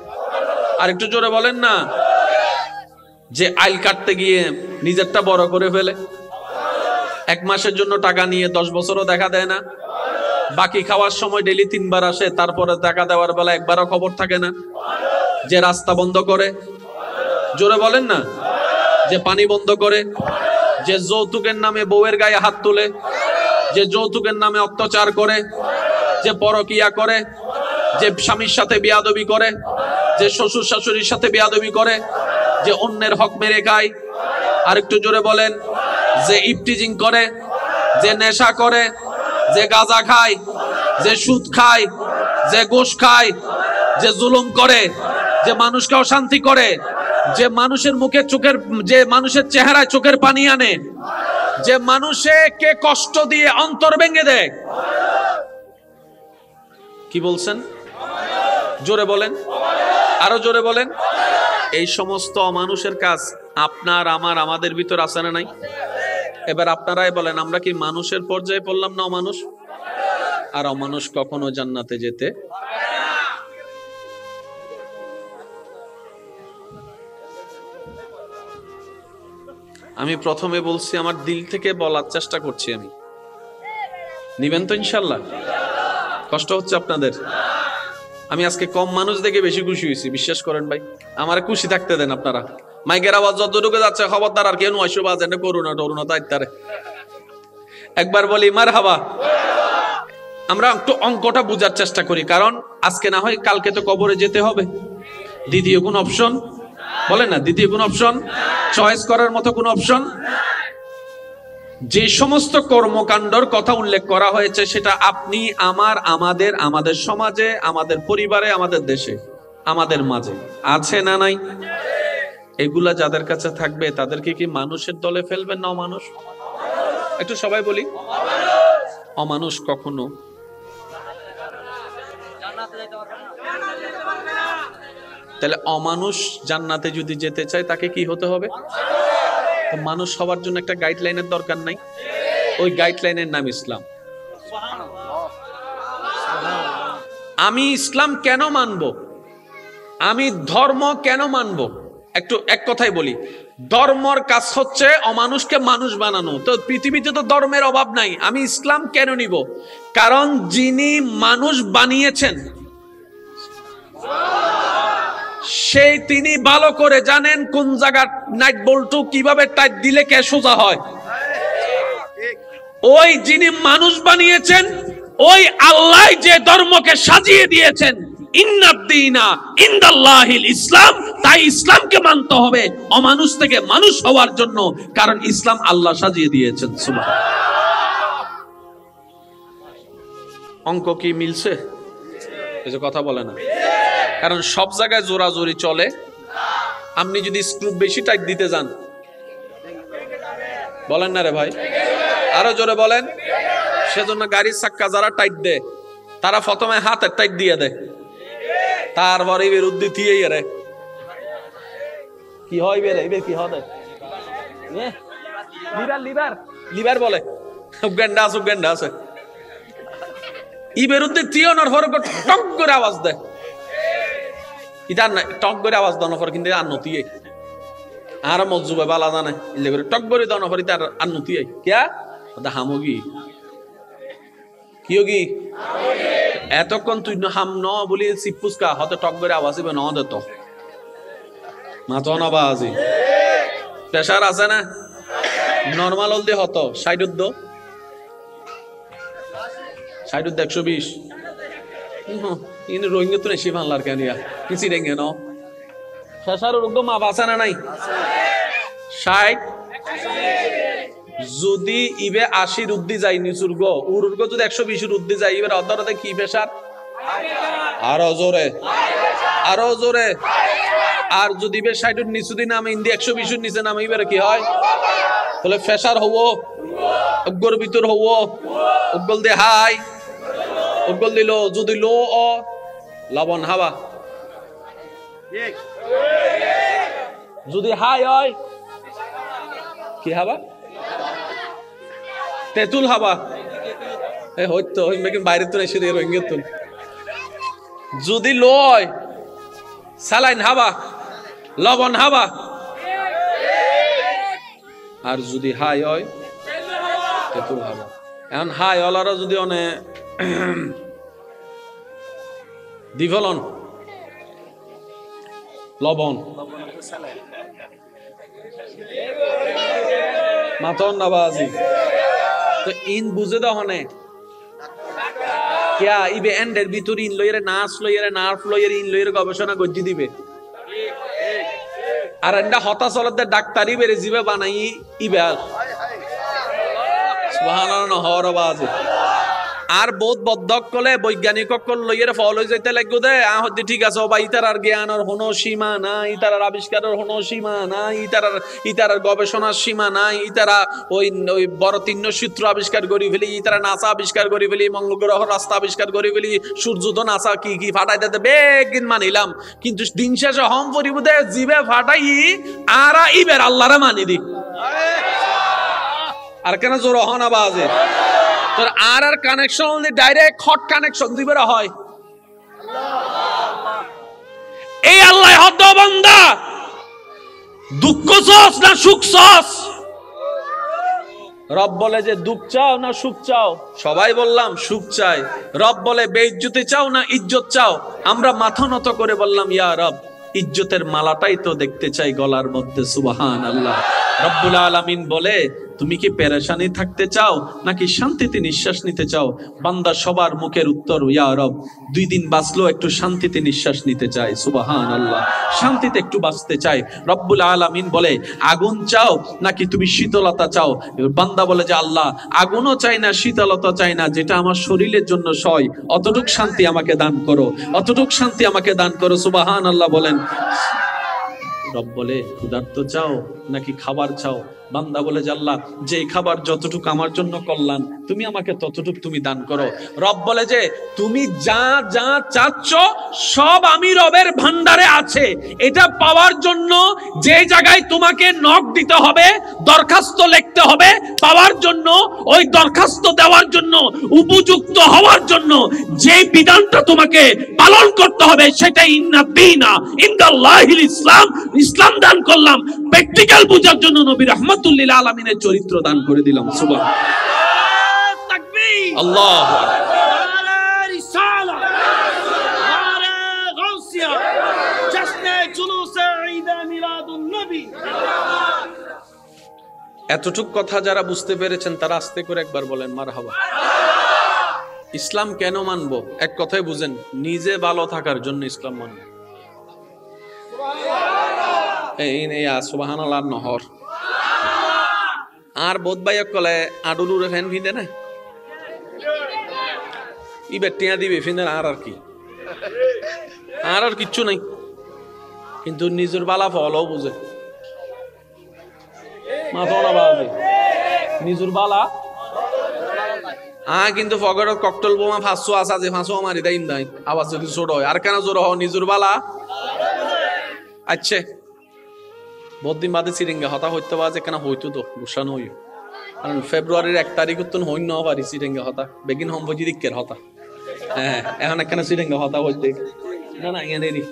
Speaker 1: আর একটু জোরে বলেন না। যে আইল কাটতে গিয়ে নিজেরটা বড় করে ফেলে, 1 মাসের জন্য টাকা নিয়ে 10 বছরও দেখা দেয় না, বাকি খাওয়ার সময় ডেলি 3 বার আসে, তারপরে টাকা দেওয়ার বেলা একবারও খবর থাকে না। যে রাস্তা বন্ধ করে, জোরে বলেন না। যে পানি বন্ধ করে, যে যৌতুকের নামে বউয়ের গায়ে হাত তোলে, যে যৌতুকের নামে অত্যাচার করে, যে পরকিয়া করে, যে স্বামীর সাথে বেয়াদবি করে, যে শ্বশুর শাশুড়ির সাথে বেয়াদবি করে, যে অন্যের হক মেরে খায়। আর একটু জোরে বলেন। যে ইফটিজিং করে, যে নেশা করে, যে গাঁজা খায়, যে সুদ খায়, যে ঘুষ খায়, যে জুলুম করে, যে মানুষকে অশান্তি করে, যে মানুষের মুখে চোখের, যে মানুষের চেহারায় চোখের পানি আনে, যে মানুষকে কষ্ট দিয়ে অন্তর ভেঙে দেয়। কি বলছেন? জোরে বলেন, আরো জোরে বলেন। এই সমস্ত অমানুষের কাজ আপনার আমার আমাদের ভিতর আছে না নাই? এবার আপনারাই বলেন, আমরা কি মানুষের পর্যায়ে পড়লাম না অমানুষ? আর অমানুষ কখনো জান্নাতে যেতে। আমি প্রথমে বলছি, আমার দিল থেকে বলার চেষ্টা করছি আমি। নিবেন তো ইনশাল্লাহ? কষ্ট হচ্ছে আপনাদের? আমি আজকে কম মানুষ দেখে বেশি খুশি হয়েছি, বিশ্বাস করেন ভাই। আমার খুশি থাকতে দেন আপনারা। মাইকের আওয়াজ যতটুকু যাচ্ছে, খবরদার আর কেউ নয়শো বাজে করুণা টরুণা তাই। একবার বলি মারহাবা। আমরা একটু অঙ্কটা বুঝার চেষ্টা করি, কারণ আজকে না হয় কালকে তো কবরে যেতে হবে। দ্বিতীয় কোন অপশন বলেন না? দ্বিতীয় কোন অপশন, চয়েস করার মতো কোন অপশন? যে সমস্ত কর্মকাণ্ডর কথা উল্লেখ করা হয়েছে, সেটা আপনি আমার, আমাদের, আমাদের সমাজে, আমাদের পরিবারে, আমাদের দেশে, আমাদের মাঝে আছে না নাই? এগুলা যাদের কাছে থাকবে তাদেরকে কি মানুষের দলে ফেলবেন না অমানুষ? একটু সবাই বলি। অমানুষ কখনো তাহলে অমানুষ জান্নাতে যদি যেতে চায় তাকে কি হতে হবে? তো মানুষ সবার জন্য একটা গাইডলাইনের দরকার নাই? ওই গাইডলাইনের নাম ইসলাম। আমি ইসলাম কেন মানব, আমি ধর্ম কেন মানব? এক কথাই বলি, ধর্মর কাজ হচ্ছে অমানুষকে মানুষ বানানো। তো পৃথিবীতে তো ধর্মের অভাব নাই, আমি ইসলাম কেন নিব? কারণ যিনি মানুষ বানিয়েছেন তিনি ভালো করে জানেন কোন জায়গা নাইট বল্টু কিভাবে টাইট দিলে কে সোজা হয়। ওই যিনি মানুষ বানিয়েছেন, ওই আল্লাহ যে ধর্মকে সাজিয়ে দিয়েছেন, ইসলাম, তাই ইসলামকে মানতে হবে অমানুষ থেকে মানুষ হওয়ার জন্য, কারণ ইসলাম আল্লাহ সাজিয়ে দিয়েছেন। অঙ্ক কি মিলছে? এই যে কথা বলে না, কারণ সব জায়গায় জোরাজোরি চলে। আপনি যদি স্ক্রু বেশি টাইট দিতে যান, বলেন না রে ভাই, আরো জোরে বলেন। সেজন্য গাড়ির চাক্কা যারা টাইট দেয়, তারা প্রথমে হাতের টাইট দিয়ে দেয়, তারপরে বিরুদ্ধে দিয়ে রে কি হয়, কি হবে লিভার লিভার লিভার বলে, উগান্ডা আছে, উগান্ডা আছে। ই বিরুদ্ধে তিয়নার হর টক করে আওয়াজ দেয়, ইতার না টক করে আওয়াজ দানোর পর কিন্তু আর নতিয়ে আর মজুবে বালা জানে ইলে করে টক করে দানোর পর ইতার আর নতিয়ে কিয়া ওটা হামগি কি এতক্ষণ তুই হাম ন বলি সিপুসকা হতে টক করে আওয়াজ হবে ন দে তো মাথা না বাজি প্রেসার আছে না, নরমাল হলদি হতো 60 120 কিন্তু রোহিঙ্গা তো নেশি ভাঙলার কেন কিছু রেঙ্গে ন প্রেসার রোগ মা বাঁচা না নাই 60 যদি ইবে 80 উদ্দি যাই নিচুর্গ উর্গ যদি 120 উদ্দি যাই এবার অর্ধরাতে কি প্রেসার আরো জোরে আর যদি বে 60 এর নিচু দিন আমি ইন্দি 120 এর নিচে নামে এবারে কি হয়? তাহলে প্রেসার হবো উগ্গর ভিতর হবো উগ্গল দে হাই উগ্গল দিল যদি লো অ লবণ হাওয়া যদি হাই হয় কি হাওয়া? তেঁতুল হাওয়া। হয়তো বাইরে তো এসে দিয়ে রোহিঙ্গা তুল। যদি লো হয় সালাইন হাওয়া লবণ হাওয়া, আর যদি হাই হয় তেঁতুল হাওয়া। এখন হাই হলারা যদি অনে দিফলন লবণ মাথন নাবাজি তো ইন বুঝে দহনে কিয়া ইবে এন্ডের ভিতর ইন লইরে নার্স লইরে নার্ভ লইরে ইন লইরে গবেষণা গজ্জি দিবে আর এন্ডা হতাশ হলতে ডাক্তারি বেরে জিবে বানাই ইবে সুবহানাল্লাহ হরবাজ আর বহুত বদ্ধক কলে বৈজ্ঞানিক কল লইরে ফল হই যাইতে লাগগো দে আহদি ঠিক আছে বা ইতারার জ্ঞানের কোনো সীমা নাই, ইতারার আবিষ্কারের কোনো সীমা নাই, ইতারার গবেষণার সীমা নাই, ইতারা ওই বড় 3 সূত্র আবিষ্কার করি ফেলি, ইতারা নাসা আবিষ্কার করি ফেলি, মঙ্গল গ্রহ রাস্তা আবিষ্কার করি ফেলি, সূর্য তো নাসা কি ফাটাই দিতে বেগিন মানিলাম, কিন্তু দিন শেষে হম পরিবুদে জিবে ফাটাই আর ইবের আল্লাহরে মানি দি আর কেন জোর হন আবাজে তোর আর কানেকশন ডাইরেক্ট হট কানেকশন দিবে হয়। এই আল্লাহ হদ বান্দা দুঃখ চাস না সুখ চাস? রব বলে যে দুঃখ চাও না সুখ চাও? সবাই বললাম সুখ চাই। রব বলে বেইজ্জতি চাও না ইজ্জত চাও? আমরা মাথা নত করে বললাম ইয়া রব ইজ্জতের মালাটাই তো দেখতে চাই গলার মধ্যে। সুবহানাল্লাহ। রব্বুল আলামিন বলে তুমি কি পেরেশানি থাকতে চাও নাকি শান্তিতে নিঃশ্বাস নিতে চাও? বান্দা সবার মুখের উত্তর ইয়া রব 2 দিন বাঁচলো একটু শান্তিতে নিঃশ্বাস নিতে চাই। সুবহানাল্লাহ। শান্তিতে একটু বাঁচতে চাই। রব্বুল আলামিন বলে আগুন চাও নাকি তুমি শীতলতা চাও? বান্দা বলে যে আল্লাহ আগুনও চাই না শীতলতা চাই না, যেটা আমার শরীরের জন্য সয় অতটুক শান্তি আমাকে দান করো, অতটুক শান্তি আমাকে দান করো। সুবহানাল্লাহ বলেন। রব বলে ক্ষুধার্ত চাও নাকি খাবার চাও? বান্দা বলে যে আল্লাহ, যে খাবার যতটুকু আমার জন্য কল্যাণ, তুমি আমাকে ততটুকু তুমি দান করো। রব বলে যে তুমি যা যা চাচ্ছ সব আমি রবের ভান্ডারে আছে। এটা পাওয়ার জন্য যে জায়গায় তোমাকে নক দিতে হবে, দরখাস্ত লিখতে হবে, পাওয়ার জন্য ওই দরখাস্ত দেওয়ার জন্য, উপযুক্ত হওয়ার জন্য যে বিধানটা তোমাকে পালন করতে হবে, সেটাই ইন্না দীনা ইনদাল্লাহিল ইসলাম, ইসলাম দান করলাম। প্র্যাকটিক্যাল বোঝার জন্য নবী রাহমাতুল লিল আলামিনের চরিত্র দান করে দিলাম। সুবহানাল্লাহ, তাকবীর, আল্লাহু আকবার, রিসালা, নারে গাউসিয়া, জশ্নে জুলুসে ঈদ মিলাদুন নবী। এতটুক কথা যারা বুঝতে পেরেছেন তারা আস্তে করে একবার বলেন মারহাবা। ইসলাম কেন মানব? এক কথায় বুঝেন, নিজে ভালো থাকার জন্য ইসলাম মানব। সুবহানাল্লাহ নহর আর বোধ ভাই কলে আডুলুরে ফ্যান ফিন্দে না, ইবে টিয়া দিবে ফিন্দে আর আর কি, আর কিচ্ছু নাই, কিন্তু নিজের বালা ফলও বুঝে নিজের বালা কিন্তু ফগর ককটেল বোমা ফাঁসো আসা যে ফাঁসো মারি দেয় নাই আওয়াজ যদি ছোট হয় আর কেন জোর হ নিজের বালা। আচ্ছা বহুদিন বাদে সিরিঙ্গা হতা হইতে পারে কেন হইতো তো গুসান হই, কারণ ফেব্রুয়ারির 1 তারিখ তো হই ন পারি সিরিঙ্গা হতা বেগিন হম বুঝি দিকের হতা। হ্যাঁ এখন কেন সিরিঙ্গা হতা হইতে না না ইয়ে দেরি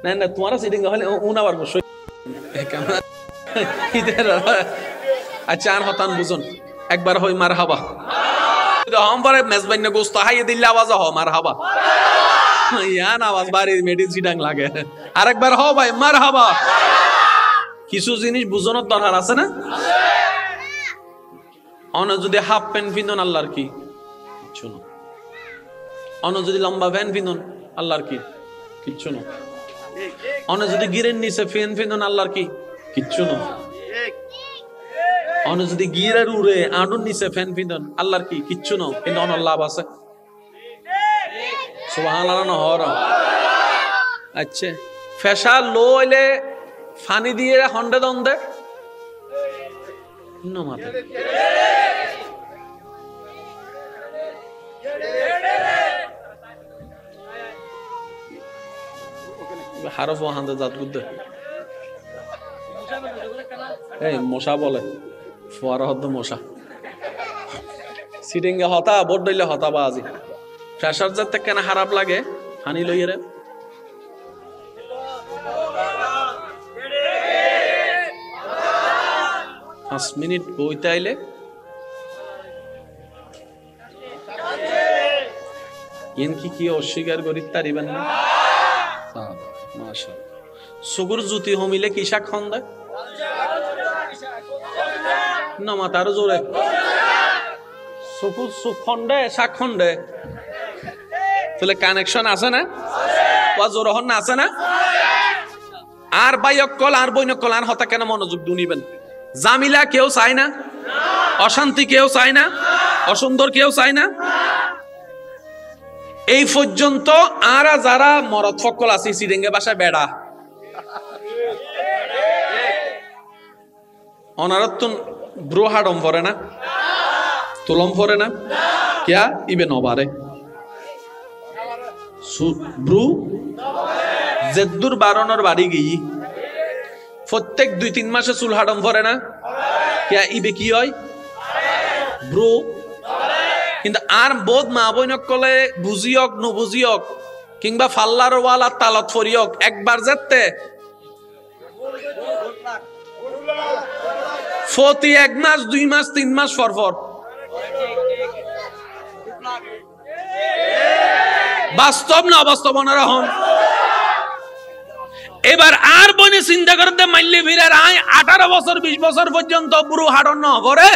Speaker 1: না না তোমার সিরিঙ্গা হলে উনাবার বসে কেমন। আচ্ছা আর হতান বুঝুন একবার হই মারহাবা, हम पर मेजबान ने गोश्त हाई दिल्ली आवाज हो मरहबा, यान आवाज बारी मेडिसिन डांग लागे আরেকবার हो भाई मरहबा। কিছু জিনিস বুঝানোর দরকার আছে না? অন যদি হাফ প্যান্ট পিন্দন আল্লাহর কি কিচ্ছু না, অন যদি লম্বা প্যান্ট পিন্দন আল্লাহর কি কিচ্ছু না, অন যদি গিরের নিচে ফ্যান পিন্দন আল্লাহর কি কিচ্ছু না, অন যদি গিরের উড়ে আডুর নিচে ফ্যান পিন্দন আল্লাহর কি কিচ্ছু না, কিন্তু অন লাভ আছে। সুবহানাল্লাহ নহর। আচ্ছা ফেসা লইলে ফানি দিয়ে হন্ডে দন্দে ন মাথা হারফ হান্দে জাত গুদ্দে এই মশা বলে ফোয়ারা হদ্দ মশা সিটিংয়ে হতা বোট দইলে হতা বাজি ফ্রেশার যাতে কেন খারাপ লাগে হানি লইয়ে রে 5 মিনিট বইতে আইলে ইন কি অস্বীকার করি তারিবেন না। মাশাআল্লাহ সুগুর জুতি হমিলে কি শাক খন্দে না মাতার জোরে সুকুর সুখন্ডে শাক খন্ডে তাহলে কানেকশন আছে না? ওয়া জোর হন আছে না? আর বাইকল আর বইনকল আর হতা কেন মনোযোগ দুনিবেন? জামিলা কেউ চায় না, অশান্তি কেউ চায় না, অসুন্দর কেউ চায় না। এই পর্যন্ত আর যারা মরদ ফকল আছে সিরিঙ্গে বাসায় বেড়া অনারত্তন ব্রু হাডম পরে না, তুলম পরে না, কিয়া ইবে নবারে ব্রু জেদ্দুর বারণর বাড়ি গিয়ে প্রত্যেক 2-3 মাসে চুল হাডম পরে না, কিয়া ইবে কি হয় ব্রু। কিন্তু আর বোধ মা বইনক কলে বুঝিয়ক নুবুঝিয়ক কিংবা ফাল্লার ওয়ালা তালত ফরিয়ক একবার যেতে প্রতি 1 মাস 2 মাস 3 মাস পর বাস্তব না অবাস্তব ওনারা হন। এবার আর বনে চিন্তা করতে মাইলে ফিরে রায় 18 বছর 20 বছর পর্যন্ত বুড়ো হাডন ন করে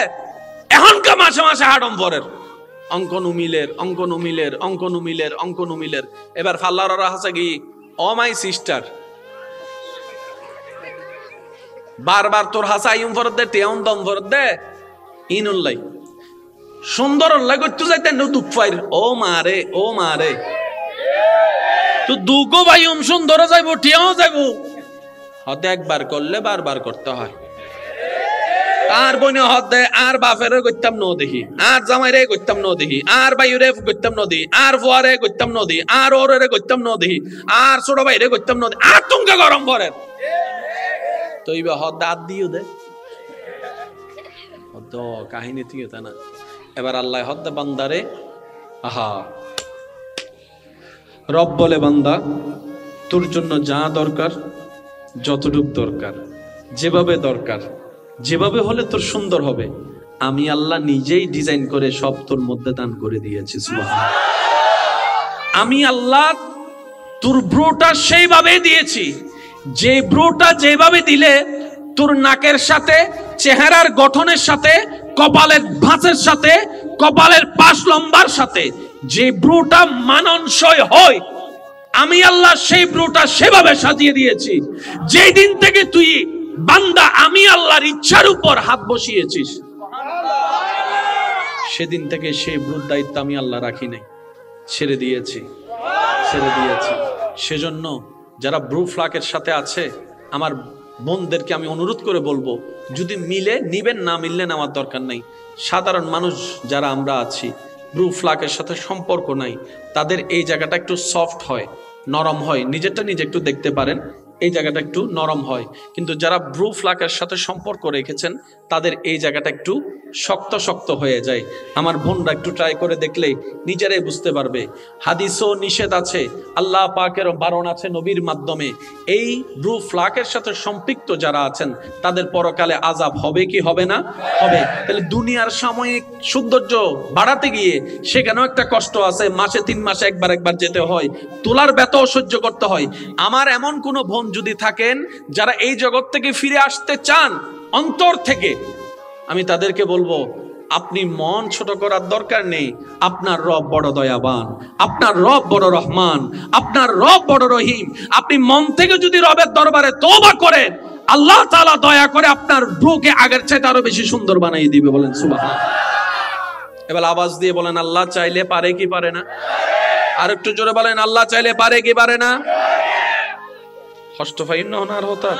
Speaker 1: এখনকার মাসে মাসে হাডম পরের অঙ্ক নুমিলের। এবার ফাল্লার আছে কি ও মাই সিস্টার বারবার তোর হাসা ইউম ফরত দে টেউন দম ফরত দে ইনুল্লাই সুন্দর উল্লাই করতে যাইতে দুঃখ পাই ও মারে তো দুগো ভাই সুন্দর যাইবো টিয়াও যাইবো হতে একবার করলে বারবার করতে হয়। আর বইনে হদ দে, আর বাপেরে করতাম ন দেখি, আর জামাইরে করতাম ন দেখি, আর বাইরে করতাম ন দেখি, আর ফুয়ারে করতাম ন দেখি, আর ওরে করতাম ন দেখি, আর ছোট ভাইরে করতাম ন দেখি, আর তুমকে গরম করে তো এইবার হদ দাঁত দিও দে হদ কাহিনী থেকে তা না। এবার আল্লাহ হদ বান্দারে আহা রব বলে, বান্দা তোর জন্য যা দরকার, যতটুক দরকার, যেভাবে দরকার, যেভাবে হলে তোর সুন্দর হবে, আমি আল্লাহ নিজেই ডিজাইন করে সব তোর মধ্যে দান করে দিয়েছি। সুবহানাল্লাহ। আমি আল্লাহ তোর ব্রোটা সেইভাবে দিয়েছি, যে ব্রোটা যেভাবে দিলে তোর নাকের সাথে, চেহারার গঠনের সাথে, কপালের ভাঁজের সাথে, কপালের পাশ লম্বার সাথে যে ব্রোটা মানানসই হয়, আমি আল্লাহ সেই ব্রোটা সেভাবে সাজিয়ে দিয়েছি। যেই দিন থেকে তুই বান্দা আমি আল্লাহর ইচ্ছার উপর হাত বসিয়েছিস, সেদিন থেকে সেই ব্রুর দায়িত্ব আমি আল্লাহ রাখি নাই, ছেড়ে দিয়েছি। সেজন্য যারা ব্রু ফ্লাকের সাথে আছে আমার বোনদেরকে আমি অনুরোধ করে বলবো, যদি মিলে নিবেন, না মিললে নেওয়ার দরকার নাই। সাধারণ মানুষ যারা আমরা আছি, ব্রু ফ্লাকের সাথে সম্পর্ক নাই, তাদের এই জায়গাটা একটু সফট হয়, নরম হয়, নিজেরটা নিজে একটু দেখতে পারেন, এই জায়গাটা একটু নরম হয়। কিন্তু যারা ব্রু ফ্লাকের সাথে সম্পর্ক রেখেছেন তাদের এই জায়গাটা একটু শক্ত শক্ত হয়ে যায়। আমার বোনরা একটু ট্রাই করে দেখলেই নিজেরাই বুঝতে পারবে। হাদিসও নিষেধ আছে, আল্লাহ পাকের বারণ আছে নবীর মাধ্যমে। এই ব্রু ফ্লাকের সাথে সম্পৃক্ত যারা আছেন তাদের পরকালে আযাব হবে কি হবে না? হবে। তাহলে দুনিয়ার সাময়িক সৌন্দর্য বাড়াতে গিয়ে সেখানেও একটা কষ্ট আছে, মাসে 3 মাসে একবার যেতে হয়, তোলার ব্যথাও সহ্য করতে হয়। আমার এমন কোনো বোন যদি থাকেন যারা এই জগৎ থেকে ফিরে আসতে চান অন্তর থেকে, আমি তাদেরকে বলবো, আপনি মন ছোট করার দরকার নেই। আপনার রব বড় দয়াবান, আপনার রব বড় রহমান, আপনার রব বড় রহিম। আপনি মন থেকে যদি রবের দরবারে তওবা করেন, আল্লাহ তাআলা দয়া করে আপনার ব্রুকে আগের চাইতে আরো বেশি সুন্দর বানিয়ে দিবে। বলেন সুবহানাল্লাহ। এবার আওয়াজ দিয়ে বলেন, আল্লাহ চাইলে পারে কি পারে না? আর একটু জোরে বলেন, আল্লাহ চাইলে পারে কি পারে না? কষ্ট পাই না ওনার হতা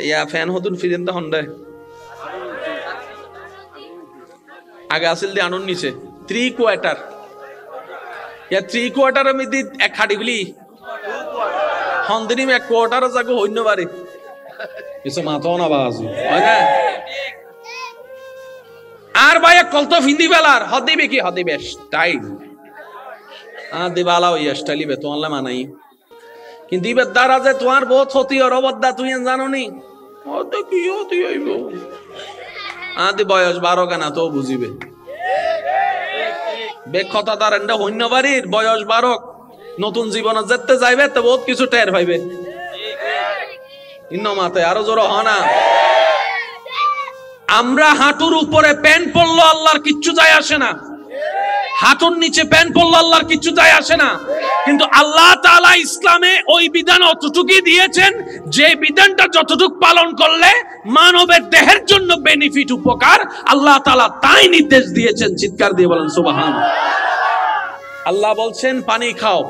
Speaker 1: ইয়া ফ্যান হতুন ফিরেন তখন রে আগে আসিল দিয়ে আনন্দ নিচে 3 কোয়ার্টার ইয়া 3 কোয়ার্টারের মধ্যে এক খাটিগুলি হন্দিনিম 1 কোয়ার্টার যাগো হইন্য পারে কিছু মাথাও না বাজু হয় না। আর ভাই কলতো ফিন্দি বেলার হদিবে কি হদিবে স্টাইল দিবালা ওই স্টাইলিবে তো আনলে মানাই, কিন্তু ইবের দ্বারা যে তোমার বহুত ক্ষতি আর অবদ্ধা তুই জানো নি কি হতি হইব আদি বয়স 12 কেনা তো বুঝিবে বেক্ষতা তার এন্ডা হইন্য বাড়ির বয়স 12 নতুন জীবনে যেতে যাইবে তো বহুত কিছু টের পাইবে। ইন্ন মাতে আরো জোর হনা। আমরা হাঁটুর উপরে প্যান্ট পরলো আল্লাহর কিচ্ছু যায় আসে না, হাঁটুর নিচে প্যান্ট পরলো আল্লাহর কিচ্ছু যায় আসে না। কিন্তু আল্লাহ তাআলা ইসলামে ওই বিধান অতটুকুই দিয়েছেন যে বিধানটা যতটুকু পালন করলে মানবের দেহের জন্য বেনিফিট উপকার, আল্লাহ তাআলা তাই নির্দেশ দিয়েছেন। চিৎকার দিয়ে বলেন সুবহানাল্লাহ। আল্লাহ বলছেন পানি খাও,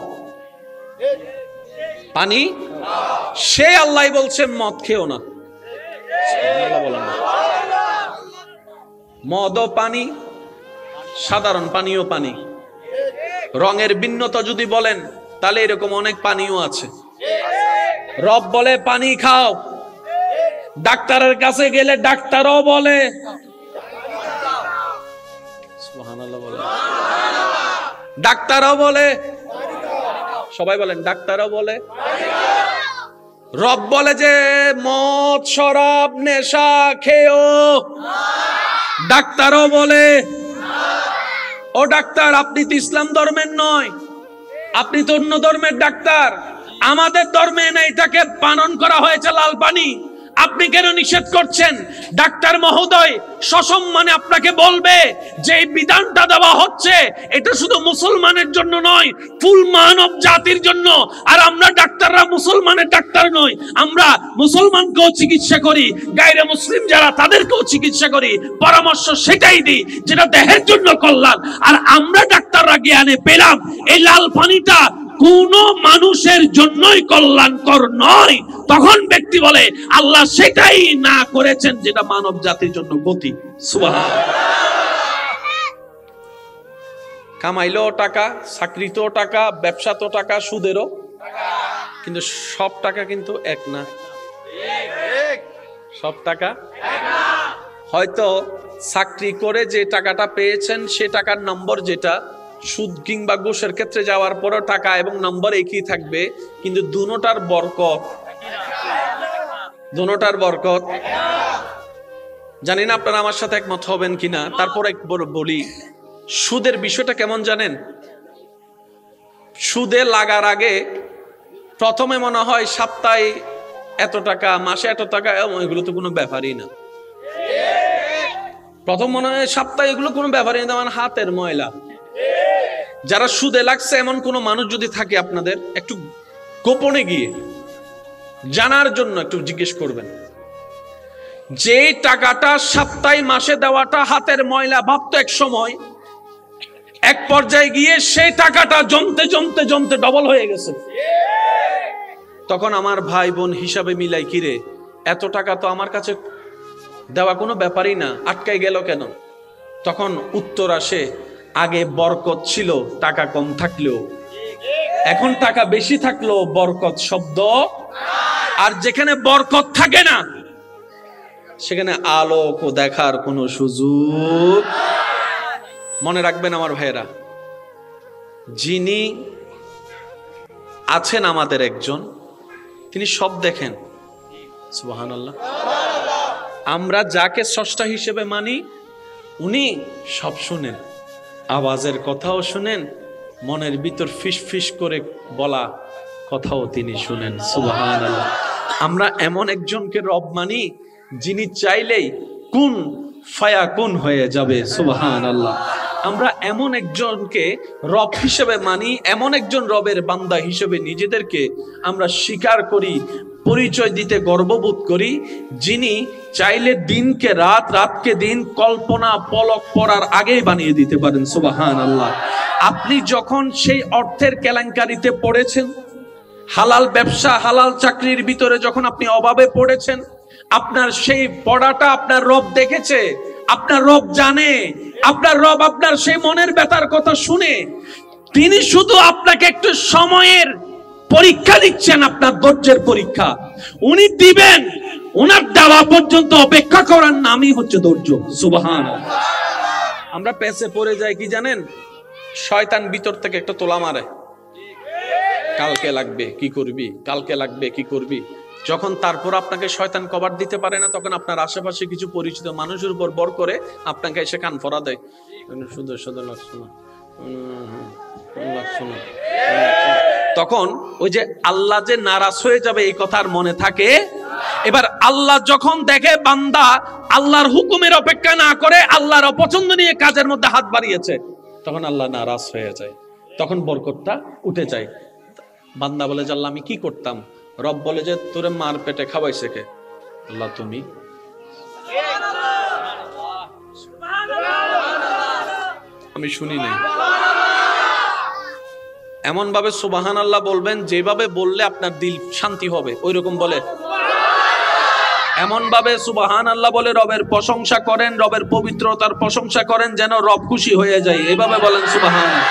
Speaker 1: পানি, সে আল্লাহ বলছেন মদ খেও না। সুবহানাল্লাহ বলেন না। মদও পানি, সাধারণ পানিও পানি। রঙের ভিন্নতা যদি বলেন তাহলে এরকম অনেক পানিও আছে। রব বলে পানি খাও, ডাক্তারের কাছে গেলে ডাক্তারও বলে সুবহানাল্লাহ বলে, ডাক্তারও বলে, সবাই বলেন ডাক্তারও বলে। রব বলে যে মদ শরাব নেশা খেও, ডাক্তারও বলে ও ডাক্তার আপনি তো ইসলাম ধর্মের নয়, আপনি তো অন্য ধর্মের ডাক্তার, আমাদের ধর্মে না এটাকে পালন করা হয়েছে লাল পানি, আপনি কেন নিষেধ করছেন? ডাক্তার মহোদয় সসম্মানে আপনাকে বলবে যে এই বিধানটা দেওয়া হচ্ছে এটা শুধু মুসলমানের জন্য নয়, ফুল মানব জাতির জন্য। আর আমরা ডাক্তাররা মুসলমানের ডাক্তার নই, আমরা মুসলমানকেও চিকিৎসা করি, গায়রে মুসলিম যারা তাদেরকেও চিকিৎসা করি, পরামর্শ সেটাই দিই যেটা দেহের জন্য কল্যাণ। আর আমরা ডাক্তাররা জ্ঞানে পেলাম এই লাল পানিটা কোন মানুষের জন্যই কল্যাণকর নয়, তখন ব্যক্তি বলে আল্লাহ সেটাই না করেছেন যেটা মানব জাতির জন্য গতি। সুবহানাল্লাহ। কামাইলেও টাকা, চাকরিতেও টাকা, ব্যবসাতেও টাকা, সুদেরও কিন্তু সব টাকা কিন্তু এক না। সব টাকা হয়তো চাকরি করে যে টাকাটা পেয়েছেন সে টাকার নম্বর যেটা সুদ কিংবা ঘুষের ক্ষেত্রে যাওয়ার পরও টাকা এবং নম্বর একই থাকবে, কিন্তু দুনোটার বরকত জানি না আপনারা আমার সাথে একমত হবেন কিনা, তারপর একবার বলি সুদের বিষয়টা কেমন জানেন? সুদে লাগার আগে প্রথমে মনে হয় সপ্তাহে এত টাকা, মাসে এত টাকা, এগুলো তো কোনো ব্যাপারই না। প্রথম মনে হয় সপ্তাহে এগুলো কোনো ব্যাপারই না, মানে হাতের ময়লা। যারা সুদে লাগছে এমন কোন মানুষ যদি থাকে আপনাদের, একটু গোপনে গিয়ে জানার জন্য একটু জিজ্ঞেস করবেন, যে টাকাটা সপ্তাহে মাসে দেওয়াটা হাতের ময়লা ভাবতো এক সময়, এক পর্যায়ে গিয়ে সেই টাকাটা জমতে ডবল হয়ে গেছে। তখন আমার ভাই বোন হিসাবে মিলাই, কিরে এত টাকা তো আমার কাছে দেওয়া কোনো ব্যাপারই না, আটকাই গেল কেন? তখন উত্তর আসে, আগে বরকত ছিল টাকা কম থাকলেও, এখন টাকা বেশি থাকলেও বরকত শব্দ, আর যেখানে বরকত থাকে না সেখানে আলোক দেখার কোনো সুযোগ। মনে রাখবেন আমার ভাইয়েরা, যিনি আছেন আমাদের একজন, তিনি সব দেখেন। সুবহানাল্লাহ। আমরা যাকে স্রষ্টা হিসেবে মানি উনি সব শুনেন, আওয়াজের কথাও শুনেন, মনের ভিতর ফিস করে বলা কথাও তিনি শুনেন। সুবহানাল্লাহ। আমরা এমন একজনকে রব মানি যিনি চাইলেই কুন ফায়াকুন হয়ে যাবে। সুবহানাল্লাহ। আমরা এমন একজনকে রব হিসেবে মানি, এমন একজন রবের বান্দা হিসেবে নিজেদেরকে আমরা স্বীকার করি, পরিচয় দিতে গর্ববোধ করি, যিনি চাইলে দিনকে রাত, রাতকে দিন কল্পনা পলক পড়ার আগেই বানিয়ে দিতে পারেন। সুবহানাল্লাহ। আপনি যখন সেই অর্থের কেলেঙ্কারিতে পড়েছেন, হালাল ব্যবসা হালাল চাকরির ভিতরে যখন আপনি অভাবে পড়েছেন, আপনার সেই পড়াটা আপনার রব দেখেছে, আপনার রব জানে, আপনার রব আপনার সেই মনের ব্যথার কথা শুনে তিনি শুধু আপনাকে একটু সময়ের পরীক্ষা দিচ্ছেন, আপনার ধৈর্যের পরীক্ষা উনি দিবেন। ওনার দেওয়া পর্যন্ত অপেক্ষা করার নামই হচ্ছে ধৈর্য। সুবহানাল্লাহ। আমরা পেছে পড়ে যাই কি জানেন? শয়তান ভিতর থেকে একটা তোলা মারে, কালকে লাগবে কি করবি, কালকে লাগবে কি করবি। যখন তারপর আপনাকে শয়তান কভার দিতে পারে না, তখন আপনার আশেপাশে কিছু পরিচিত মানুষের উপর বর করে আপনাকে এসে কান ফরা দেয়, শুধু লাগছে না। তখন ওই যে আল্লাহ যে নারাজ হয়ে যাবে এই কথার মনে থাকে। এবার আল্লাহ যখন দেখে বান্দা আল্লাহর হুকুমের অপেক্ষা না করে আল্লাহর অপছন্দ নিয়ে কাজের মধ্যে হাত বাড়িয়েছে, তখন আল্লাহ নারাজ হয়ে যায়, তখন বরকতটা উঠে যায়। বান্দা বলে যে আল্লাহ আমি কি করতাম? রব বলে যে তোরে মার পেটে খাওয়াইছে কে? আল্লাহ তুমি। আমি শুনি নাই। এমন ভাবে সুবহানাল্লাহ বলবেন যেভাবে বললে আপনার দিল শান্তি হবে, ওই রকম বলে। এমন ভাবে সুবহানাল্লাহ বলে রবের প্রশংসা করেন, রবের পবিত্রতার প্রশংসা করেন যেন রব খুশি হয়ে যায়, এভাবে বলেন সুবহানাল্লাহ।